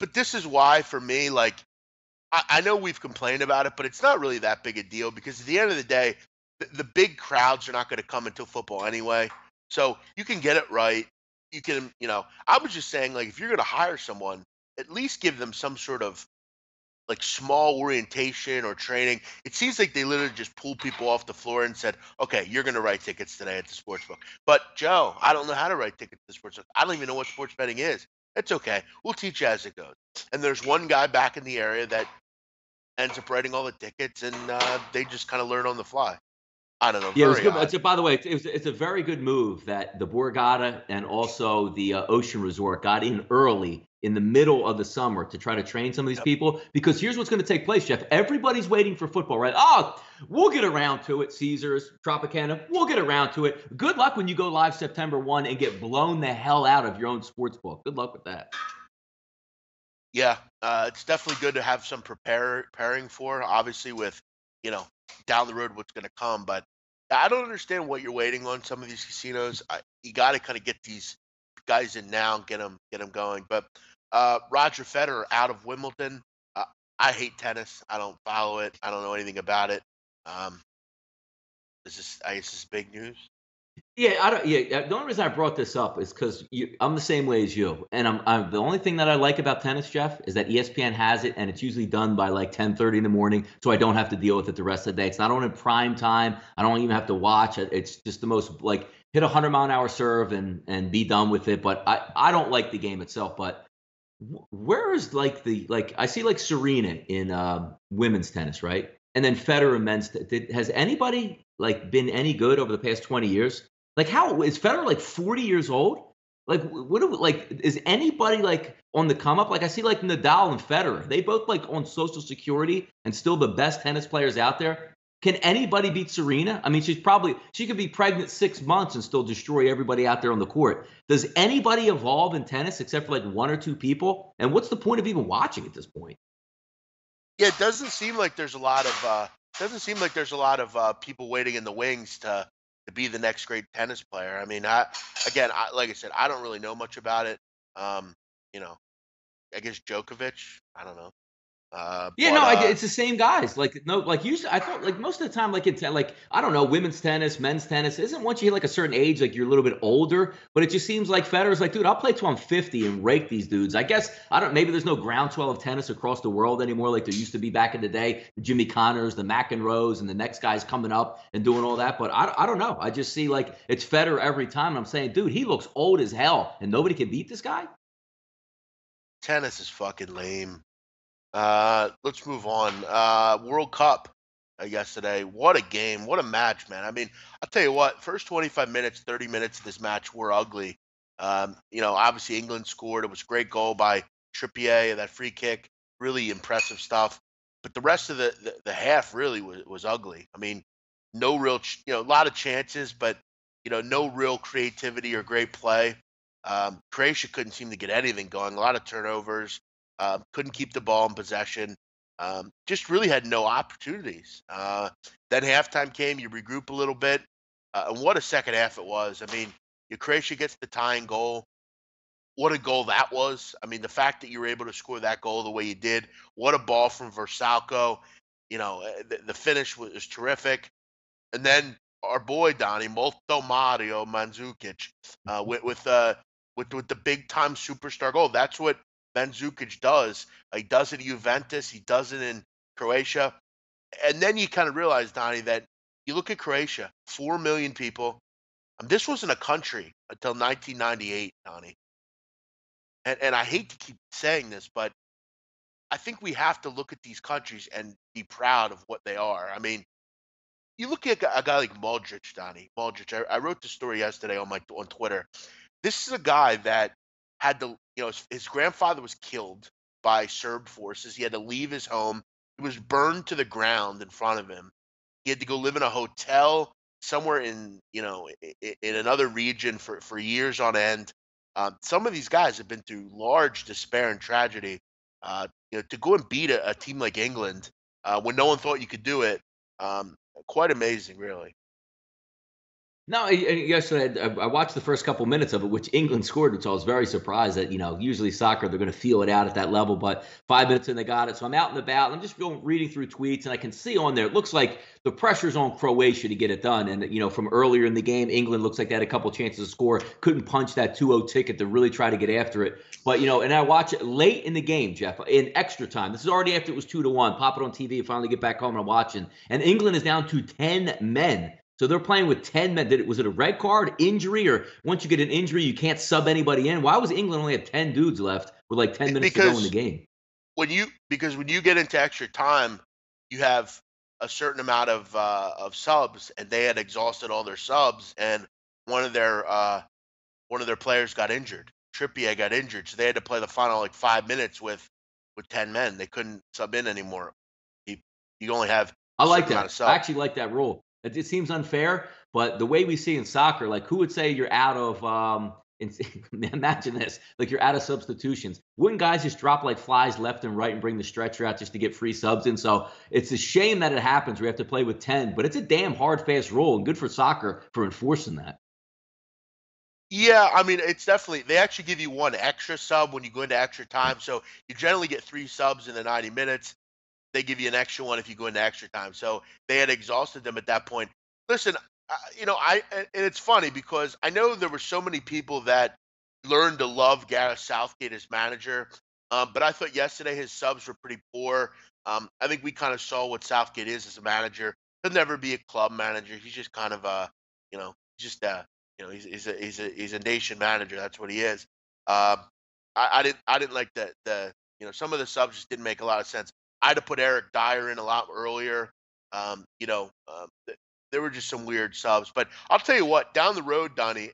B: But this is why for me, like I know we've complained about it, but it's not really that big a deal because at the end of the day, the big crowds are not going to come until football anyway. So you can get it right. You can, I was just saying, like, if you're going to hire someone, at least give them some sort of like small orientation or training. It seems like they literally just pulled people off the floor and said, "Okay, you're going to write tickets today at the sports book." But Joe, I don't know how to write tickets at the sports book. I don't even know what sports betting is. It's okay. We'll teach you as it goes. And there's one guy back in the area that ends up writing all the tickets, and they just kind of learn on the fly. I don't know.
A: Yeah, it was
B: Very
A: good.
B: odd.
A: By the way, it's a very good move that the Borgata and also the Ocean Resort got in early in the middle of the summer to try to train some of these
B: Yep.
A: people because here's what's going to take place, Jeff. Everybody's waiting for football, right? Oh, we'll get around to it, Caesars, Tropicana. We'll get around to it. Good luck when you go live September 1 and get blown the hell out of your own sports book. Good luck with that.
B: Yeah, it's definitely good to have some preparing for. Obviously, with you know down the road what's going to come, but I don't understand what you're waiting on some of these casinos. You got to kind of get these guys in now, and get them going. But Roger Federer out of Wimbledon. Uh, I hate tennis. I don't follow it. I don't know anything about it. Um, I guess this is big news.
A: Yeah, I don't. Yeah, the only reason I brought this up is because I'm the same way as you, and I'm the only thing that I like about tennis, Jeff, is that ESPN has it, and it's usually done by like 10:30 in the morning, so I don't have to deal with it the rest of the day. It's not on in prime time. I don't even have to watch it. It's just the most like hit 100-mile-an-hour serve and be done with it. But I don't like the game itself. But where is like I see like Serena in women's tennis, right? And then Federer in men's. Has anybody like been any good over the past 20 years? Like, how is Federer like 40 years old? Like, like, is anybody like on the come up? Like, I see like Nadal and Federer. They both like on Social Security and still the best tennis players out there. Can anybody beat Serena? I mean, she could be pregnant 6 months and still destroy everybody out there on the court. Does anybody evolve in tennis except for like one or two people? And what's the point of even watching at this point?
B: Yeah, it doesn't seem like there's a lot of people waiting in the wings to be the next great tennis player. I mean, like I said, I don't really know much about it. Um, you know, I guess Djokovic. I don't know.
A: Yeah,
B: But
A: no, it's the same guys. Like no, like usually I thought like most of the time, like like I don't know, women's tennis, men's tennis isn't once you hit like a certain age, like you're a little bit older. But it just seems like Federer's like, dude, I'll play till I'm 50 and rake these dudes. I guess I don't. Maybe there's no groundswell of tennis across the world anymore, like there used to be back in the day. The Jimmy Connors, the McEnroes, and the next guys coming up and doing all that. But I don't know. I just see like it's Federer every time. And I'm saying, dude, he looks old as hell, and nobody can beat this guy.
B: tennis is fucking lame. Let's move on. World Cup yesterday. What a game. What a match, man. I mean, I'll tell you what, first 25 minutes, 30 minutes of this match were ugly. Obviously England scored. It was a great goal by Trippier, that free kick. Really impressive stuff. But the rest of the half really was ugly. I mean, no real, a lot of chances, but, no real creativity or great play. Croatia couldn't seem to get anything going. A lot of turnovers. Couldn't keep the ball in possession. Just really had no opportunities. Then halftime came, you regroup a little bit, and what a second half it was. I mean, Croatia gets the tying goal. What a goal that was. I mean, the fact that you were able to score that goal the way you did, what a ball from Versalco. The finish was terrific. And then our boy Donnie, Molto Mario Mandzukic, with the big time superstar goal. That's what Mandzukic does. He does it at Juventus. He does it in Croatia. And then you kind of realize, Donnie, that you look at Croatia, 4 million people. This wasn't a country until 1998, Donnie. And I hate to keep saying this, but I think we have to look at these countries and be proud of what they are. I mean, you look at a guy like Modric, Donnie. Modric. I wrote the story yesterday on Twitter. This is a guy that had to, his grandfather was killed by Serb forces. He had to leave his home. He was burned to the ground in front of him. He had to go live in a hotel somewhere in, in another region for years on end. Some of these guys have been through large despair and tragedy. To go and beat a team like England when no one thought you could do it, quite amazing, really.
A: No, yesterday I watched the first couple minutes of it, which England scored, which I was very surprised that, usually soccer, they're going to feel it out at that level, but 5 minutes in, they got it. So I'm out and about, and I'm just reading through tweets, and I can see on there, it looks like the pressure's on Croatia to get it done. And, from earlier in the game, England looks like they had a couple chances to score, couldn't punch that 2-0 ticket to really try to get after it. But, and I watch it late in the game, Jeff, in extra time. This is already after it was 2-1. Pop it on TV, finally get back home and I'm watching. And England is down to 10 men. So they're playing with 10 men. Was it a red card, injury, or once you get an injury, you can't sub anybody in? Why was England only have 10 dudes left with like 10 minutes to go in the game?
B: Because when you get into extra time, you have a certain amount of subs, and they had exhausted all their subs, and one of their players got injured. Trippier got injured, so they had to play the final 5 minutes with 10 men. They couldn't sub in anymore. You only have.
A: I like that. I actually like that rule. It seems unfair, but the way we see in soccer, who would say you're out of imagine this, you're out of substitutions. Wouldn't guys just drop like flies left and right and bring the stretcher out just to get free subs in? So it's a shame that it happens. We have to play with 10, but it's a damn hard, fast rule, and good for soccer for enforcing that.
B: Yeah, I mean, it's definitely, they actually give you one extra sub when you go into extra time. So you generally get 3 subs in the 90 minutes. They give you an extra one if you go into extra time. So they had exhausted them at that point. Listen, and it's funny because I know there were so many people that learned to love Gareth Southgate as manager, but I thought yesterday his subs were pretty poor. I think we kind of saw what Southgate is as a manager. He'll never be a club manager. He's just kind of he's a nation manager. That's what he is. I didn't like the some of the subs just didn't make a lot of sense. I had to put Eric Dyer in a lot earlier. There were just some weird subs. But I'll tell you what, down the road, Donnie,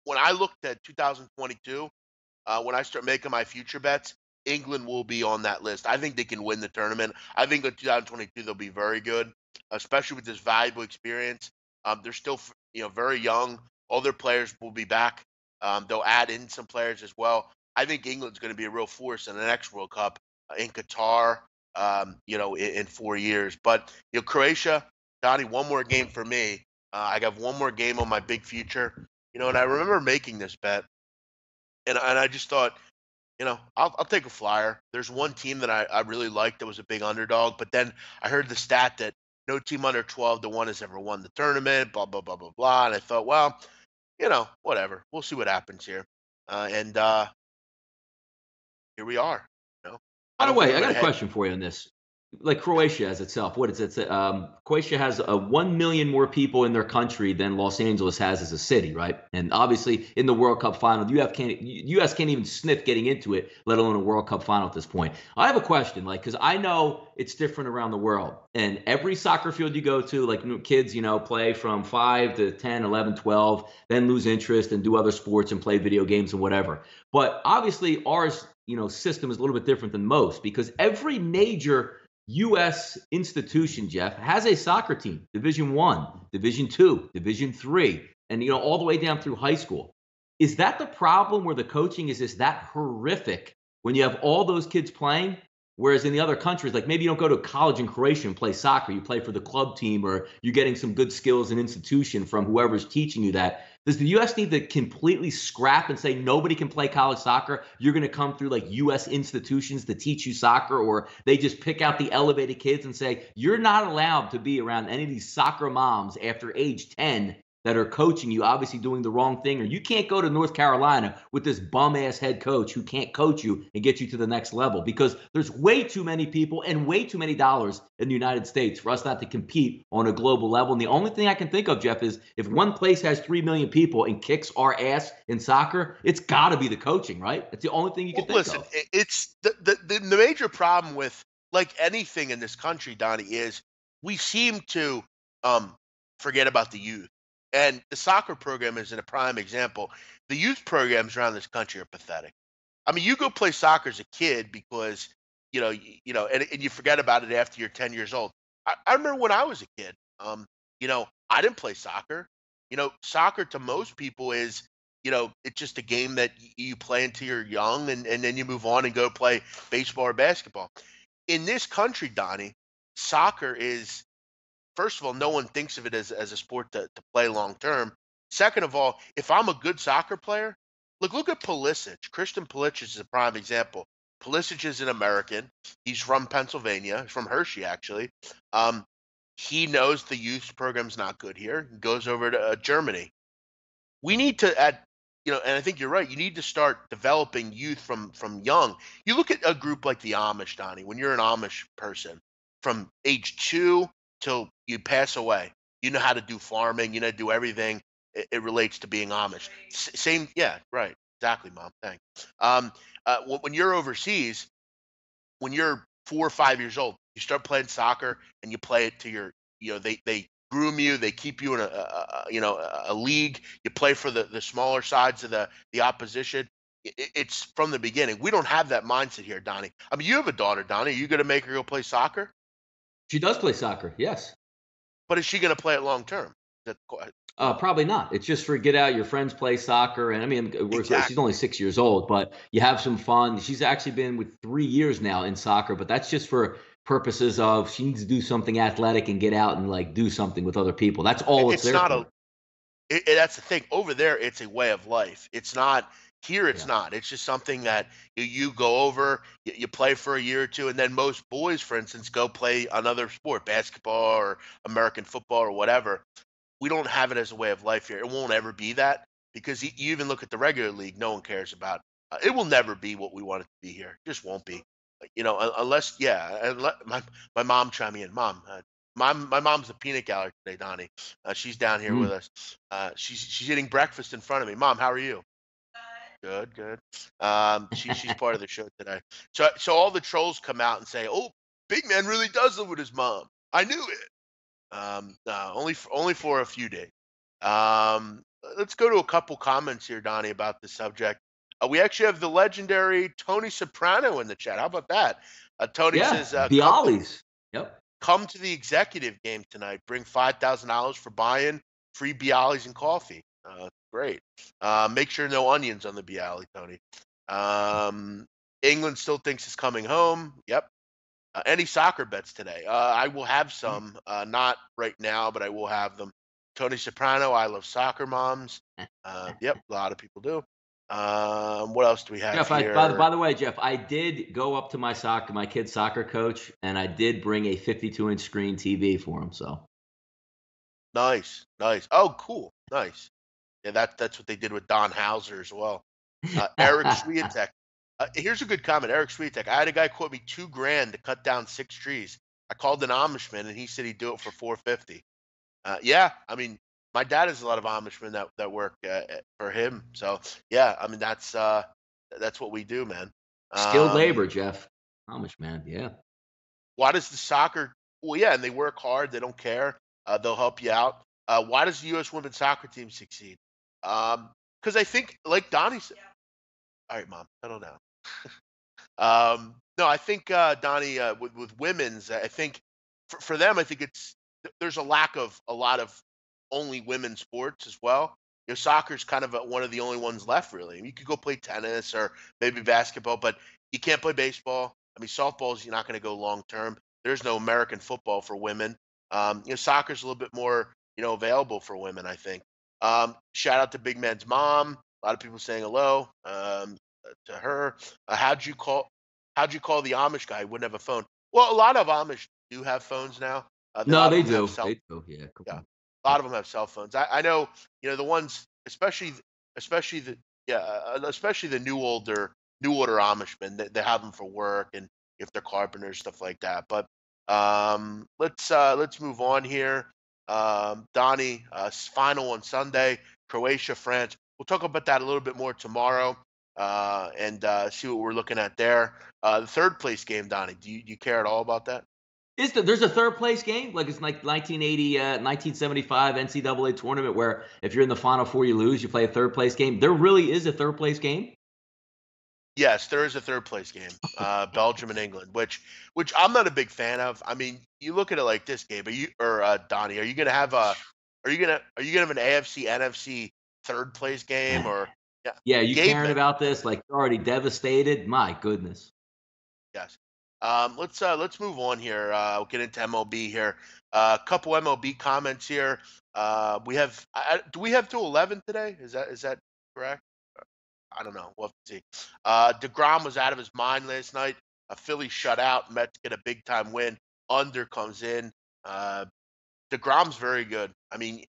B: when I looked at 2022, when I start making my future bets, England will be on that list. I think they can win the tournament. I think in 2022 they'll be very good, especially with this valuable experience. They're still, very young. All their players will be back. They'll add in some players as well. I think England's going to be a real force in the next World Cup in Qatar. In 4 years. But Croatia, Donnie, one more game for me. I got one more game on my big future. And I remember making this bet, and I just thought, I'll take a flyer. There's one team that I really liked that was a big underdog, but then I heard the stat that no team under 12-1 has ever won the tournament. Blah blah blah blah blah. And I thought, well, whatever. We'll see what happens here. And here we are.
A: By the way, I got a question for you on this. Croatia as itself, what is it? Croatia has 1 million more people in their country than Los Angeles has as a city, right? And obviously, in the World Cup final, the U.S. can't even sniff getting into it, let alone a World Cup final at this point. I have a question, because I know it's different around the world. And every soccer field you go to, kids, play from 5 to 10, 11, 12, then lose interest and do other sports and play video games and whatever. But obviously, ours, system is a little bit different than most because every major U.S. institution, Jeff, has a soccer team, Division I, Division II, Division III, and, all the way down through high school. Is that the problem where the coaching is just that horrific when you have all those kids playing? Whereas in the other countries, maybe you don't go to college in Croatia and play soccer. You play for the club team or you're getting some good skills and institution from whoever's teaching you that. Does the U.S. need to completely scrap and say nobody can play college soccer? You're going to come through U.S. institutions to teach you soccer, or they just pick out the elevated kids and say, you're not allowed to be around any of these soccer moms after age 10 that are coaching you, obviously doing the wrong thing, or you can't go to North Carolina with this bum-ass head coach who can't coach you and get you to the next level, because there's way too many people and way too many dollars in the United States for us not to compete on a global level. And the only thing I can think of, Jeff, is if one place has 3 million people and kicks our ass in soccer, it's got to be the coaching, right? It's the only thing you can think
B: listen,
A: of.
B: it's the major problem with, like, anything in this country, Donnie, is we seem to forget about the youth. And the soccer program is a prime example. The youth programs around this country are pathetic. I mean, you go play soccer as a kid because, and you forget about it after you're 10 years old. I remember when I was a kid, I didn't play soccer. Soccer to most people is, it's just a game that you play until you're young, and then you move on and go play baseball or basketball. In this country, Donnie, soccer is, first of all, no one thinks of it as a sport to play long term. Second of all, if I'm a good soccer player, look at Pulisic. Christian Pulisic is a prime example. Pulisic is an American. He's from Pennsylvania. He's from Hershey, actually. He knows the youth program's not good here. He goes over to Germany. We need to and I think you're right. You need to start developing youth from young. You look at a group like the Amish, Donnie. When you're an Amish person, from age 2 till you pass away, you know how to do farming. You know how to do everything. It relates to being Amish. Same, yeah, right, exactly, Mom. Thanks. When you're overseas, when you're 4 or 5 years old, you start playing soccer and you play it to your, they groom you, they keep you in a league. You play for the smaller sides of the opposition. It's from the beginning. We don't have that mindset here, Donnie. I mean, you have a daughter, Donnie. Are you going to make her go play soccer?
A: She does play soccer, yes.
B: But is she going to play it long term?
A: Probably not. It's just for get out. Your friends play soccer, and I mean, she's only 6 years old, but you have some fun. She's actually been with 3 years now in soccer, but that's just for purposes of she needs to do something athletic and get out and like do something with other people. That's all it's there
B: not
A: for.
B: That's the thing. Over there, it's a way of life. It's not here. It's not. It's just something that you go over, you play for a year or two, and then most boys, for instance, go play another sport, basketball or American football or whatever. We don't have it as a way of life here. It won't ever be that, because you even look at the regular league, no one cares about. It will never be what we want it to be here. It just won't be. Unless my mom chime in. Mom, my mom's a peanut gallery today, Donnie. She's down here with us. She's eating breakfast in front of me. Mom, how are you? Good, good. She's part of the show today. So all the trolls come out and say, "Oh, Big Man really does live with his mom. I knew it." No, only for a few days. Let's go to a couple comments here, Donnie, about the subject. We actually have the legendary Tony Soprano in the chat. How about that? Tony says,
A: Bialys. Yep.
B: Come to the executive game tonight. Bring $5,000 for buy-in, free Bialys and coffee. Great. Make sure no onions on the Bialy, Tony. England still thinks it's coming home. Yep. Any soccer bets today? I will have some. Not right now, but I will have them. Tony Soprano, I love soccer moms. Yep, a lot of people do. What else do we have
A: Jeff,
B: here?
A: by the way, Jeff, I did go up to my kid's soccer coach, and I did bring a 52-inch screen TV for him. So
B: nice. Oh, cool, nice. Yeah, that's what they did with Don Hauser as well. Eric Swiatek. Here's a good comment. Eric Swiatek. I had a guy quote me $2,000 to cut down 6 trees. I called an Amishman and he said he'd do it for $450. Yeah, I mean, my dad has a lot of Amishmen that work for him. So yeah, I mean that's what we do, man.
A: Skilled labor, Jeff. Amish man, yeah.
B: Why does the soccer? Well, yeah, and they work hard. They don't care. They'll help you out. Why does the U.S. women's soccer team succeed? Because I think, like Donnie said. All right, Mom, settle down. No, I think Donnie, with women's, I think for them, I think there's a lack of a lot of only women's sports as well. Soccer's kind of one of the only ones left, really. You could go play tennis or maybe basketball, but you can't play baseball. I mean, softball, you're not going to go long term. There's no American football for women. Soccer's a little bit more, available for women, I think. Shout out to Big Man's mom. A lot of people saying hello to her. How'd you call the Amish guy? He wouldn't have a phone. Well, a lot of Amish do have phones now.
A: No, they do. They do. Yeah.
B: Yeah. A lot of them have cell phones. I know, the ones, especially the yeah, especially the new older Amishmen. They have them for work and if they're carpenters, stuff like that. But let's move on here. Donnie, final on Sunday, Croatia, France. We'll talk about that a little bit more tomorrow, and see what we're looking at there. The third place game, Donnie. Do you care at all about that?
A: There's a third place game? Like it's like 1980, 1975 NCAA tournament where if you're in the Final Four, you lose, you play a third place game. There really is a third place game?
B: Yes, there is a third place game, Belgium and England, which I'm not a big fan of. I mean, you look at it like this, Gabe, Donnie, are you gonna have an AFC NFC third place game or yeah,
A: Yeah, you
B: Gabe?
A: caring about this? Like you're already devastated? My goodness.
B: Yes. Let's move on here. We'll get into MLB here. A couple MLB comments here. We have do we have to 11 today? Is that correct? I don't know. We'll have to see. DeGrom was out of his mind last night. A Philly shutout. Mets get a big time win. Under comes in. DeGrom's very good. I mean,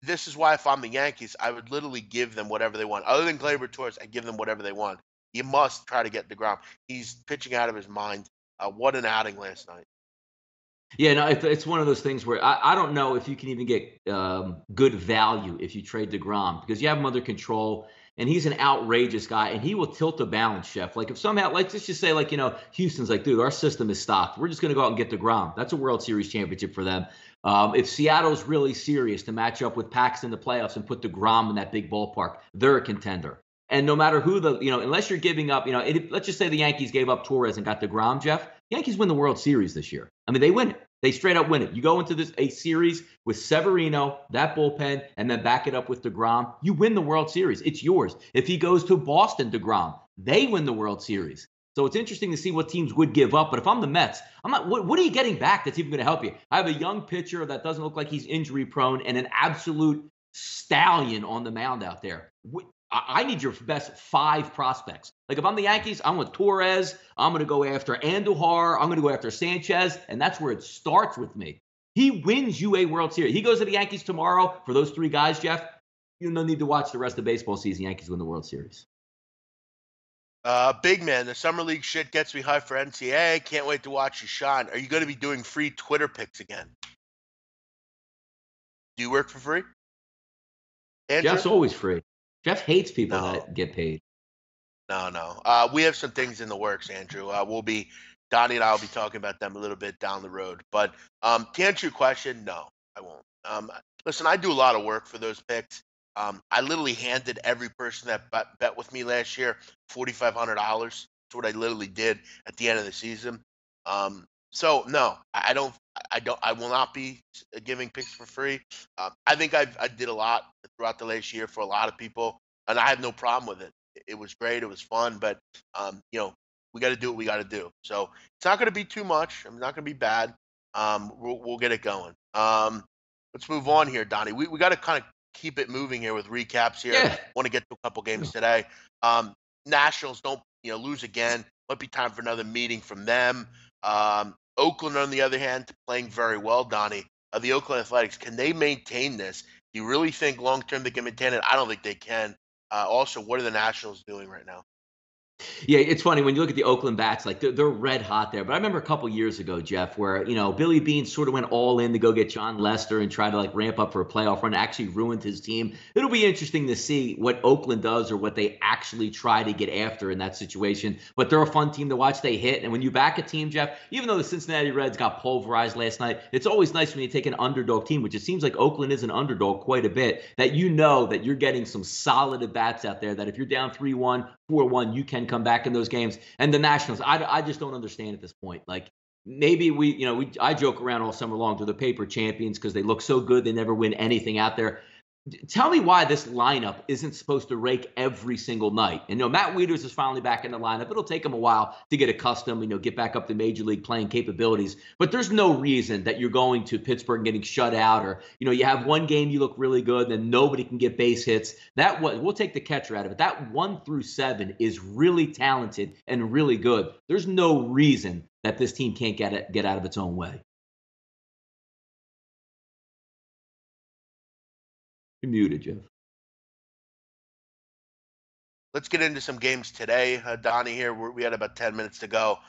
B: this is why if I'm the Yankees, I would literally give them whatever they want. Other than Gleyber Torres, I give them whatever they want. You must try to get DeGrom. He's pitching out of his mind. What an outing last night.
A: Yeah, no, it's one of those things where I don't know if you can even get good value if you trade DeGrom because you have him under control and he's an outrageous guy and he will tilt the balance, Chef. Like if somehow, like let's just say, like, Houston's like, dude, our system is stocked. We're just going to go out and get DeGrom. That's a World Series championship for them. If Seattle's really serious to match up with Pax in the playoffs and put DeGrom in that big ballpark, they're a contender. And no matter who unless you're giving up, let's just say the Yankees gave up Torres and got DeGrom, Jeff, Yankees win the World Series this year. I mean, they win it. They straight up win it. You go into a series with Severino, that bullpen, and then back it up with DeGrom. You win the World Series. It's yours. If he goes to Boston, DeGrom, they win the World Series. So it's interesting to see what teams would give up. But if I'm the Mets, I'm not. What are you getting back that's even going to help you? I have a young pitcher that doesn't look like he's injury prone and an absolute stallion on the mound out there. I need your best 5 prospects. Like if I'm the Yankees, I want Torres. I'm going to go after Andujar. I'm going to go after Sanchez. And that's where it starts with me. He wins you a World Series. He goes to the Yankees tomorrow for those 3 guys, Jeff. You don't need to watch the rest of baseball season. Yankees win the World Series.
B: Big man, the summer league shit gets me hyped for NCAA. Can't wait to watch you shine. Are you going to be doing free Twitter picks again? Do you work for free? Andrew?
A: Jeff's always free. Jeff hates people that get paid.
B: No. We have some things in the works, Andrew. Donnie and I will be talking about them a little bit down the road. But to answer your question, no, I won't. Listen, I do a lot of work for those picks. I literally handed every person that bet with me last year $4,500. That's what I literally did at the end of the season. So no, I don't. I will not be giving picks for free. I think I did a lot throughout the last year for a lot of people, and I have no problem with it. It was great. It was fun, but we got to do what we got to do. So it's not going to be too much. I'm not going to be bad. We'll get it going. Let's move on here, Donnie. We got to kind of keep it moving here with recaps here.
A: Yeah.
B: Want to get to a couple games today. Nationals don't lose again. Might be time for another meeting from them. Oakland, on the other hand, playing very well, Donnie. The Oakland Athletics, can they maintain this? Do you really think long-term they can maintain it? I don't think they can. Also, what are the Nationals doing right now?
A: Yeah, it's funny when you look at the Oakland Bats, like they're red hot there. But I remember a couple years ago, Jeff, where Billy Beane sort of went all in to go get John Lester and try to like ramp up for a playoff run. Actually ruined his team. It'll be interesting to see what Oakland does or what they actually try to get after in that situation. But they're a fun team to watch. They hit, and when you back a team, Jeff, even though the Cincinnati Reds got pulverized last night, it's always nice when you take an underdog team, which it seems like Oakland is an underdog quite a bit. That that you're getting some solid at bats out there. That if you're down 3-1, 4-1, you can come back in those games. And the Nationals, I just don't understand at this point. Like maybe I joke around all summer long to the paper champions because they look so good they never win anything out there. Tell me why this lineup isn't supposed to rake every single night. And Matt Wieters is finally back in the lineup. It'll take him a while to get accustomed, get back up to major league playing capabilities. But there's no reason that you're going to Pittsburgh and getting shut out, or you have one game you look really good, and then nobody can get base hits. We'll take the catcher out of it. That 1 through 7 is really talented and really good. There's no reason that this team can't get out of its own way. You're muted, Jeff.
B: Let's get into some games today, Donnie. Here we had about 10 minutes to go.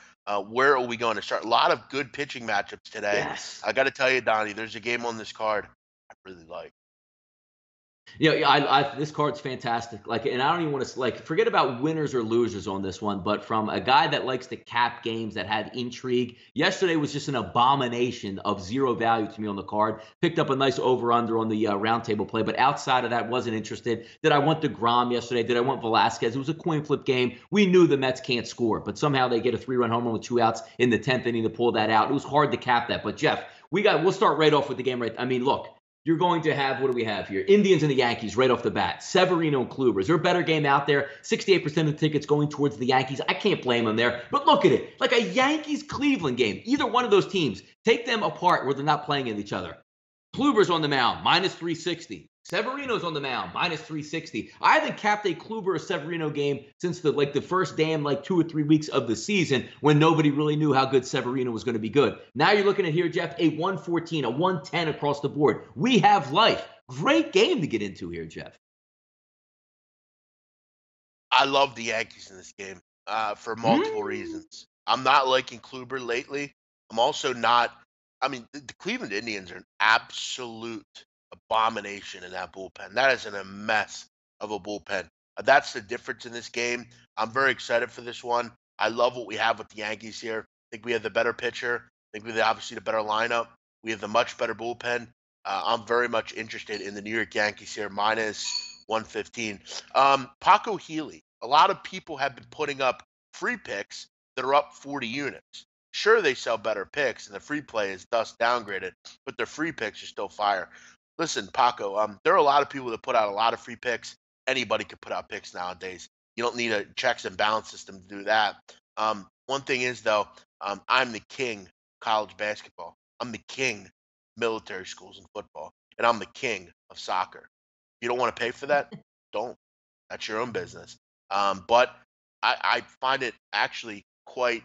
B: Where are we going to start? A lot of good pitching matchups today.
A: Yes.
B: I got to tell you, Donnie, there's a game on this card I really like.
A: Yeah, this card's fantastic. Like, and I don't even want to forget about winners or losers on this one, but from a guy that likes to cap games that have intrigue, yesterday was just an abomination of zero value to me on the card. Picked up a nice over/under on the roundtable play, but outside of that, wasn't interested. Did I want DeGrom yesterday? Did I want Velasquez? It was a coin flip game. We knew the Mets can't score, but somehow they get a 3-run home run with 2 outs in the 10th inning to pull that out. It was hard to cap that, but Jeff, we'll start right off with the game. Right, I mean, look. You're going to have, what do we have here? Indians and the Yankees right off the bat. Severino and Kluber. Is there a better game out there? 68% of the tickets going towards the Yankees. I can't blame them there. But look at it. Like a Yankees-Cleveland game. Either one of those teams, take them apart where they're not playing at each other. Kluber's on the mound, minus 360. Severino's on the mound, minus 360. I haven't capped a Kluber or Severino game since the first damn 2 or 3 weeks of the season when nobody really knew how good Severino was going to be good. Now you're looking at here, Jeff, a 114, a 110 across the board. We have life. Great game to get into here, Jeff.
B: I love the Yankees in this game for multiple reasons. I'm not liking Kluber lately. I'm also not. I mean, the Cleveland Indians are an absolute abomination in that bullpen. That is a mess of a bullpen. That's the difference in this game. I'm very excited for this one. I love what we have with the Yankees here. I think we have the better pitcher. I think we have obviously the better lineup. We have the much better bullpen. I'm very much interested in the New York Yankees here, minus 115. Paco Healy. A lot of people have been putting up free picks that are up 40 units. Sure, they sell better picks, and the free play is thus downgraded, but their free picks are still fire. Listen, Paco, there are a lot of people that put out a lot of free picks. Anybody can put out picks nowadays. You don't need a checks and balance system to do that. One thing is, though, I'm the king college basketball. I'm the king military schools and football, and I'm the king of soccer. If you don't want to pay for that, don't. That's your own business. But I find it actually quite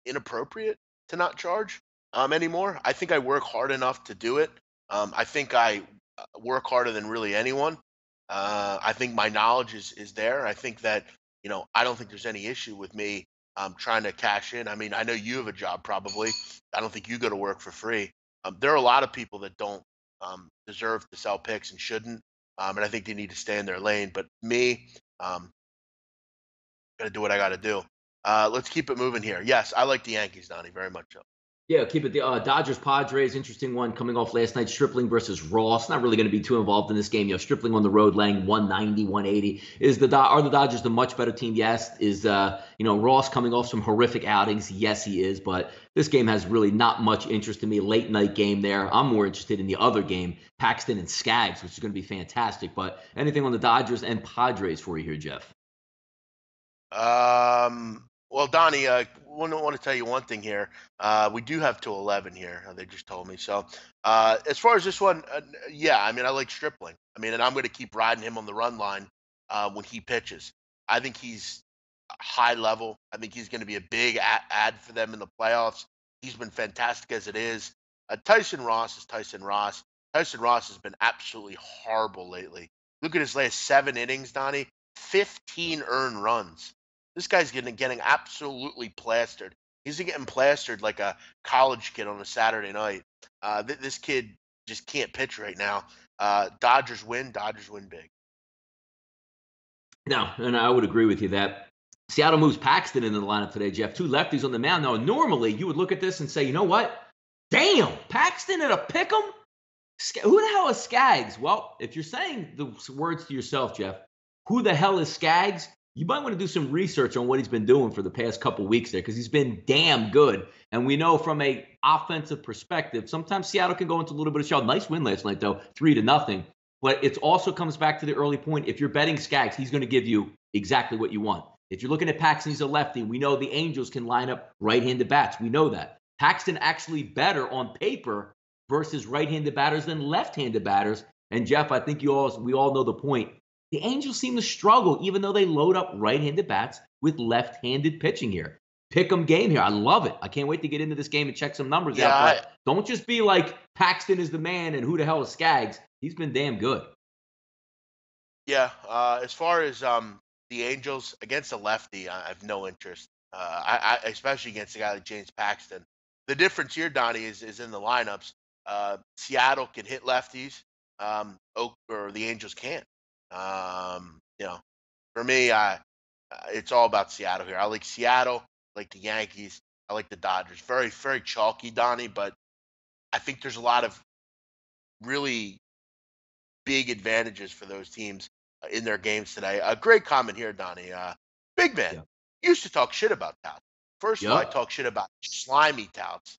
B: inappropriate to not charge anymore. I think I work hard enough to do it. I think I work harder than really anyone. I think my knowledge is there. I think that, I don't think there's any issue with me trying to cash in. I mean, I know you have a job probably. I don't think you go to work for free. There are a lot of people that don't deserve to sell picks and shouldn't. And I think they need to stay in their lane. But me, got to do what I got to do. Let's keep it moving here. Yes, I like the Yankees, Donnie, very much so.
A: Yeah, keep it. The Dodgers-Padres, interesting one coming off last night. Stripling versus Ross. Not really going to be too involved in this game. Stripling on the road laying 190, 180. Are the Dodgers the much better team? Yes. Is Ross coming off some horrific outings? Yes, he is. But this game has really not much interest in me. Late night game there. I'm more interested in the other game, Paxton and Skaggs, which is going to be fantastic. But anything on the Dodgers and Padres for you here, Jeff?
B: Well, Donnie, I want to tell you one thing here. We do have till 11 here. They just told me. So as far as this one, yeah, I mean, I like Stripling. I mean, and I'm going to keep riding him on the run line when he pitches. I think he's high level. I think he's going to be a big ad for them in the playoffs. He's been fantastic as it is. Tyson Ross is Tyson Ross. Tyson Ross has been absolutely horrible lately. Look at his last 7 innings, Donnie. 15 earned runs. This guy's getting absolutely plastered. He's getting plastered like a college kid on a Saturday night. This kid just can't pitch right now. Dodgers win big.
A: No, and I would agree with you that Seattle moves Paxton into the lineup today, Jeff. 2 lefties on the mound. Now, normally you would look at this and say, you know what? Damn, Paxton at a pick'em? Who the hell is Skaggs? Well, if you're saying the words to yourself, Jeff, who the hell is Skaggs? You might want to do some research on what he's been doing for the past couple weeks there because he's been damn good. And we know from a offensive perspective, sometimes Seattle can go into a little bit of shell. Nice win last night, though, 3-0. But it also comes back to the early point. If you're betting Skaggs, he's going to give you exactly what you want. If you're looking at Paxton, he's a lefty. We know the Angels can line up right-handed bats. We know that. Paxton actually better on paper versus right-handed batters than left-handed batters. And, Jeff, I think we all know the point. The Angels seem to struggle, even though they load up right-handed bats with left-handed pitching here. pick 'em game here. I love it. I can't wait to get into this game and check some numbers
B: Yeah,
A: out. But don't just be like Paxton is the man and who the hell is Skaggs. He's been damn good.
B: yeah. As far as the Angels against a lefty, I have no interest. I especially against a guy like James Paxton. The difference here, Donnie, is in the lineups. Seattle can hit lefties. Oak or the Angels can't. You know, for me, it's all about Seattle here. I like Seattle, I like the Yankees, I like the Dodgers. Very, very chalky, Donnie, but I think there's a lot of really big advantages for those teams in their games today. A great comment here, Donnie. Big man
A: Yeah.
B: used to talk shit about touts. First of all, I
A: Yep.
B: talk shit about slimy touts.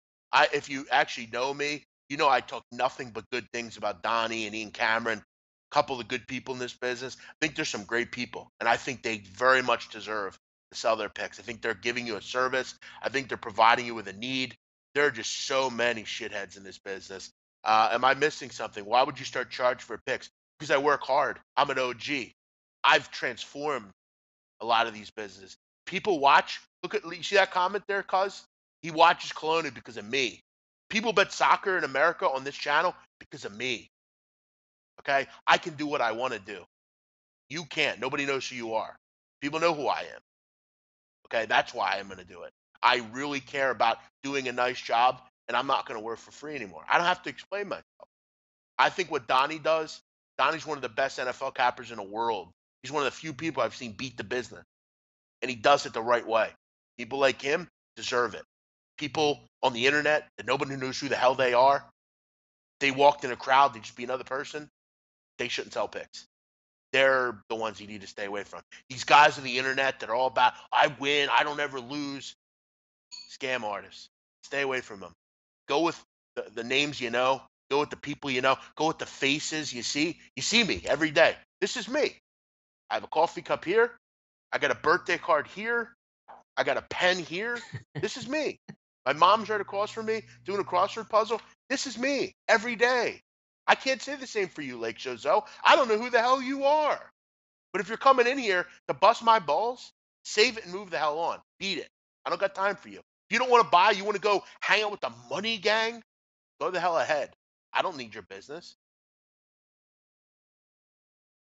B: If you actually know me, you know I talk nothing but good things about Donnie and Ian Cameron. A couple of good people in this business. I think there's some great people, and I think they very much deserve to sell their picks. I think they're giving you a service. I think they're providing you with a need. There are just so many shitheads in this business. Am I missing something? Why would you start charging for picks? Because I work hard. I'm an OG. I've transformed a lot of these businesses. People watch. Look at you see that comment there, cuz he watches Kelowna because of me. People bet soccer in America on this channel because of me. Okay, I can do what I want to do. You can't. Nobody knows who you are. People know who I am. Okay, that's why I'm going to do it. I really care about doing a nice job, and I'm not going to work for free anymore. I don't have to explain myself. I think what Donnie does, Donnie's one of the best NFL cappers in the world. He's one of the few people I've seen beat the business, and he does it the right way. People like him deserve it. People on the internet that nobody knows who the hell they are, they walked in a crowd, they just be another person, they shouldn't sell picks. They're the ones you need to stay away from. These guys on the internet that are all about, I win, I don't ever lose. Scam artists. Stay away from them. Go with the names you know. Go with the people you know. Go with the faces you see. You see me every day. This is me. I have a coffee cup here. I got a birthday card here. I got a pen here. This is me. My mom's right across from me doing a crossword puzzle. This is me every day. I can't say the same for you, Lake Jozo. I don't know who the hell you are. But if you're coming in here to bust my balls, save it and move the hell on. Beat it. I don't got time for you. If you don't want to buy, you want to go hang out with the money gang, go the hell ahead. I don't need your business.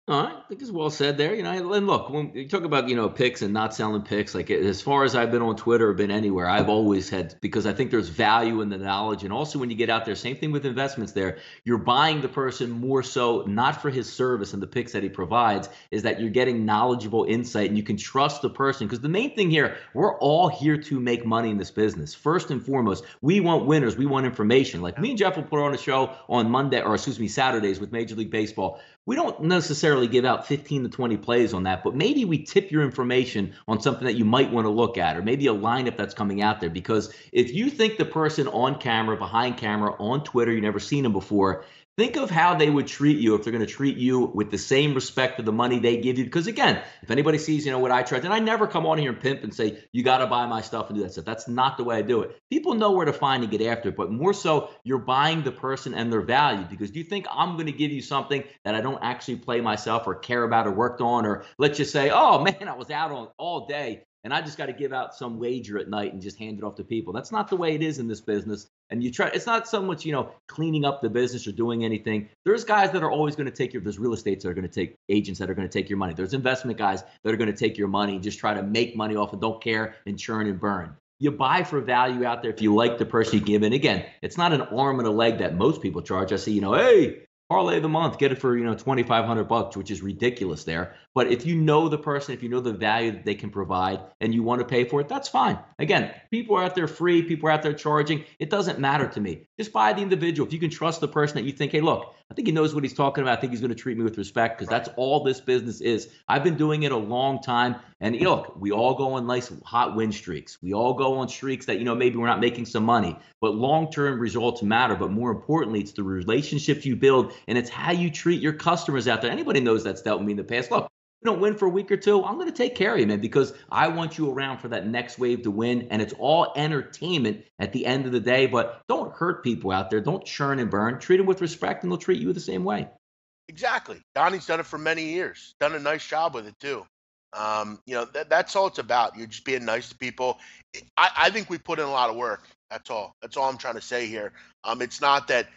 A: All right, I think it's well said there. And look, when you talk about picks and not selling picks, like as far as I've been on Twitter or been anywhere, I've always had because I think there's value in the knowledge, and also when you get out there, same thing with investments. There, you're buying the person more so not for his service and the picks that he provides, is that you're getting knowledgeable insight and you can trust the person. Because the main thing here, we're all here to make money in this business. First and foremost, we want winners, we want information. Like me and Jeff will put on a show on Saturdays with Major League Baseball. We don't necessarily give out 15 to 20 plays on that, but maybe we tip your information on something that you might want to look at, or maybe a lineup that's coming out there. Because if you think the person on camera, behind camera, on Twitter, you've never seen them before, think of how they would treat you if they're going to treat you with the same respect for the money they give you. Because again, if anybody sees, what I charge, and I never come on here and pimp and say, you got to buy my stuff and do that stuff. That's not the way I do it. People know where to find and get after it, but more so you're buying the person and their value. Because do you think I'm going to give you something that I don't actually play myself or care about or worked on, or let's just say, oh man, I was out on all day and I just got to give out some wager at night and just hand it off to people. That's not the way it is in this business. And it's not so much, cleaning up the business or doing anything. There's guys that are always going to take there's real estates that are going to take agents that are going to take your money. There's investment guys that are going to take your money and just try to make money off and don't care and churn and burn. You buy for value out there if you like the person you give. And again, it's not an arm and a leg that most people charge. I see, hey, parlay of the month, get it for $2,500, which is ridiculous there. But if you know the person, if you know the value that they can provide and you want to pay for it, that's fine. Again, people are out there free, people are out there charging. It doesn't matter to me. Just buy the individual. If you can trust the person that you think, hey, look, I think he knows what he's talking about. I think he's going to treat me with respect, because that's all this business is. I've been doing it a long time. And look, we all go on nice hot win streaks. We all go on streaks that, maybe we're not making some money, but long-term results matter. But more importantly, it's the relationships you build, and it's how you treat your customers out there. Anybody knows that's dealt with me in the past. Look, you don't win for a week or two, I'm going to take care of you, man, because I want you around for that next wave to win. And it's all entertainment at the end of the day. But don't hurt people out there. Don't churn and burn. Treat them with respect, and they'll treat you the same way.
B: Exactly. Donnie's done it for many years. Done a nice job with it too. That's all it's about. You're just being nice to people. I think we put in a lot of work. That's all. That's all I'm trying to say here. It's not that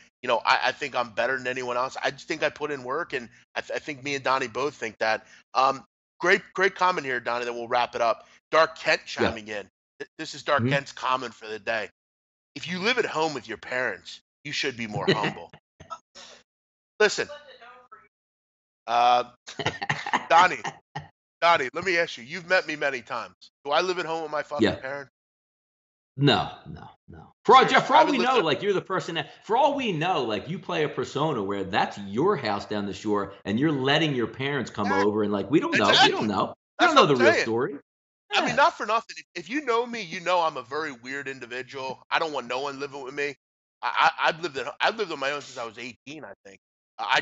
B: I think I'm better than anyone else. I just think I put in work, and I think me and Donnie both think that. Great comment here, Donnie. Then we'll wrap it up. Dark Kent
A: Yeah.
B: chiming in. This is Dark
A: Mhm.
B: Kent's comment for the day. If you live at home with your parents, you should be more humble. Listen, Donnie, Donnie, let me ask you. You've met me many times. Do I live at home with my fucking
A: Yeah.
B: parents?
A: No. For all, Jeff,
B: Seriously,
A: for
B: I
A: all
B: haven't
A: we
B: lived
A: know,
B: in
A: like you're the person that, for all we know, like you play a persona where that's your house down the shore, and you're letting your parents come
B: a
A: over, and like we don't know,
B: exactly.
A: we
B: That's
A: don't know
B: what
A: the
B: I'm
A: real
B: saying.
A: story.
B: I mean,
A: Yeah.
B: not for nothing. If you know me, you know I'm a very weird individual. I don't want no one living with me. I've lived on my own since I was 18, I think. I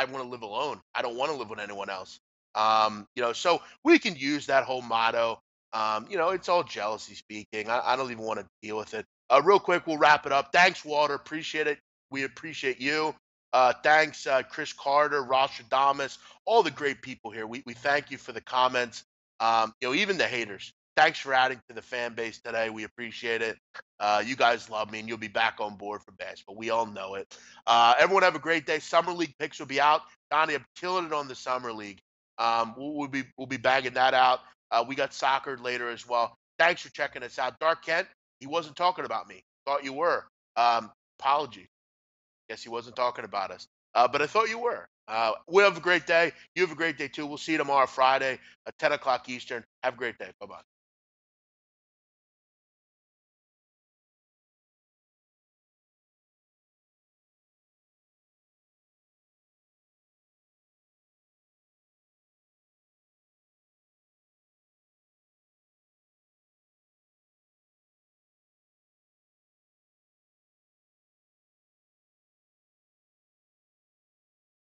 B: want to live alone. I don't want to live with anyone else. So we can use that whole motto. It's all jealousy speaking. I don't even want to deal with it. Real quick, we'll wrap it up. Thanks, Walter. Appreciate it. We appreciate you. Thanks, Chris Carter, Ross Adamas, all the great people here. We thank you for the comments. Even the haters. Thanks for adding to the fan base today. We appreciate it. You guys love me, and you'll be back on board for basketball. We all know it. Everyone have a great day. Summer League picks will be out. Donnie, I'm killing it on the Summer League. We'll be bagging that out. We got soccer later as well. Thanks for checking us out. Dark Kent, he wasn't talking about me. Thought you were. Apology. Guess he wasn't talking about us. But I thought you were. We have a great day. You have a great day too. We'll see you tomorrow, Friday, at 10 o'clock Eastern. Have a great day. Bye bye.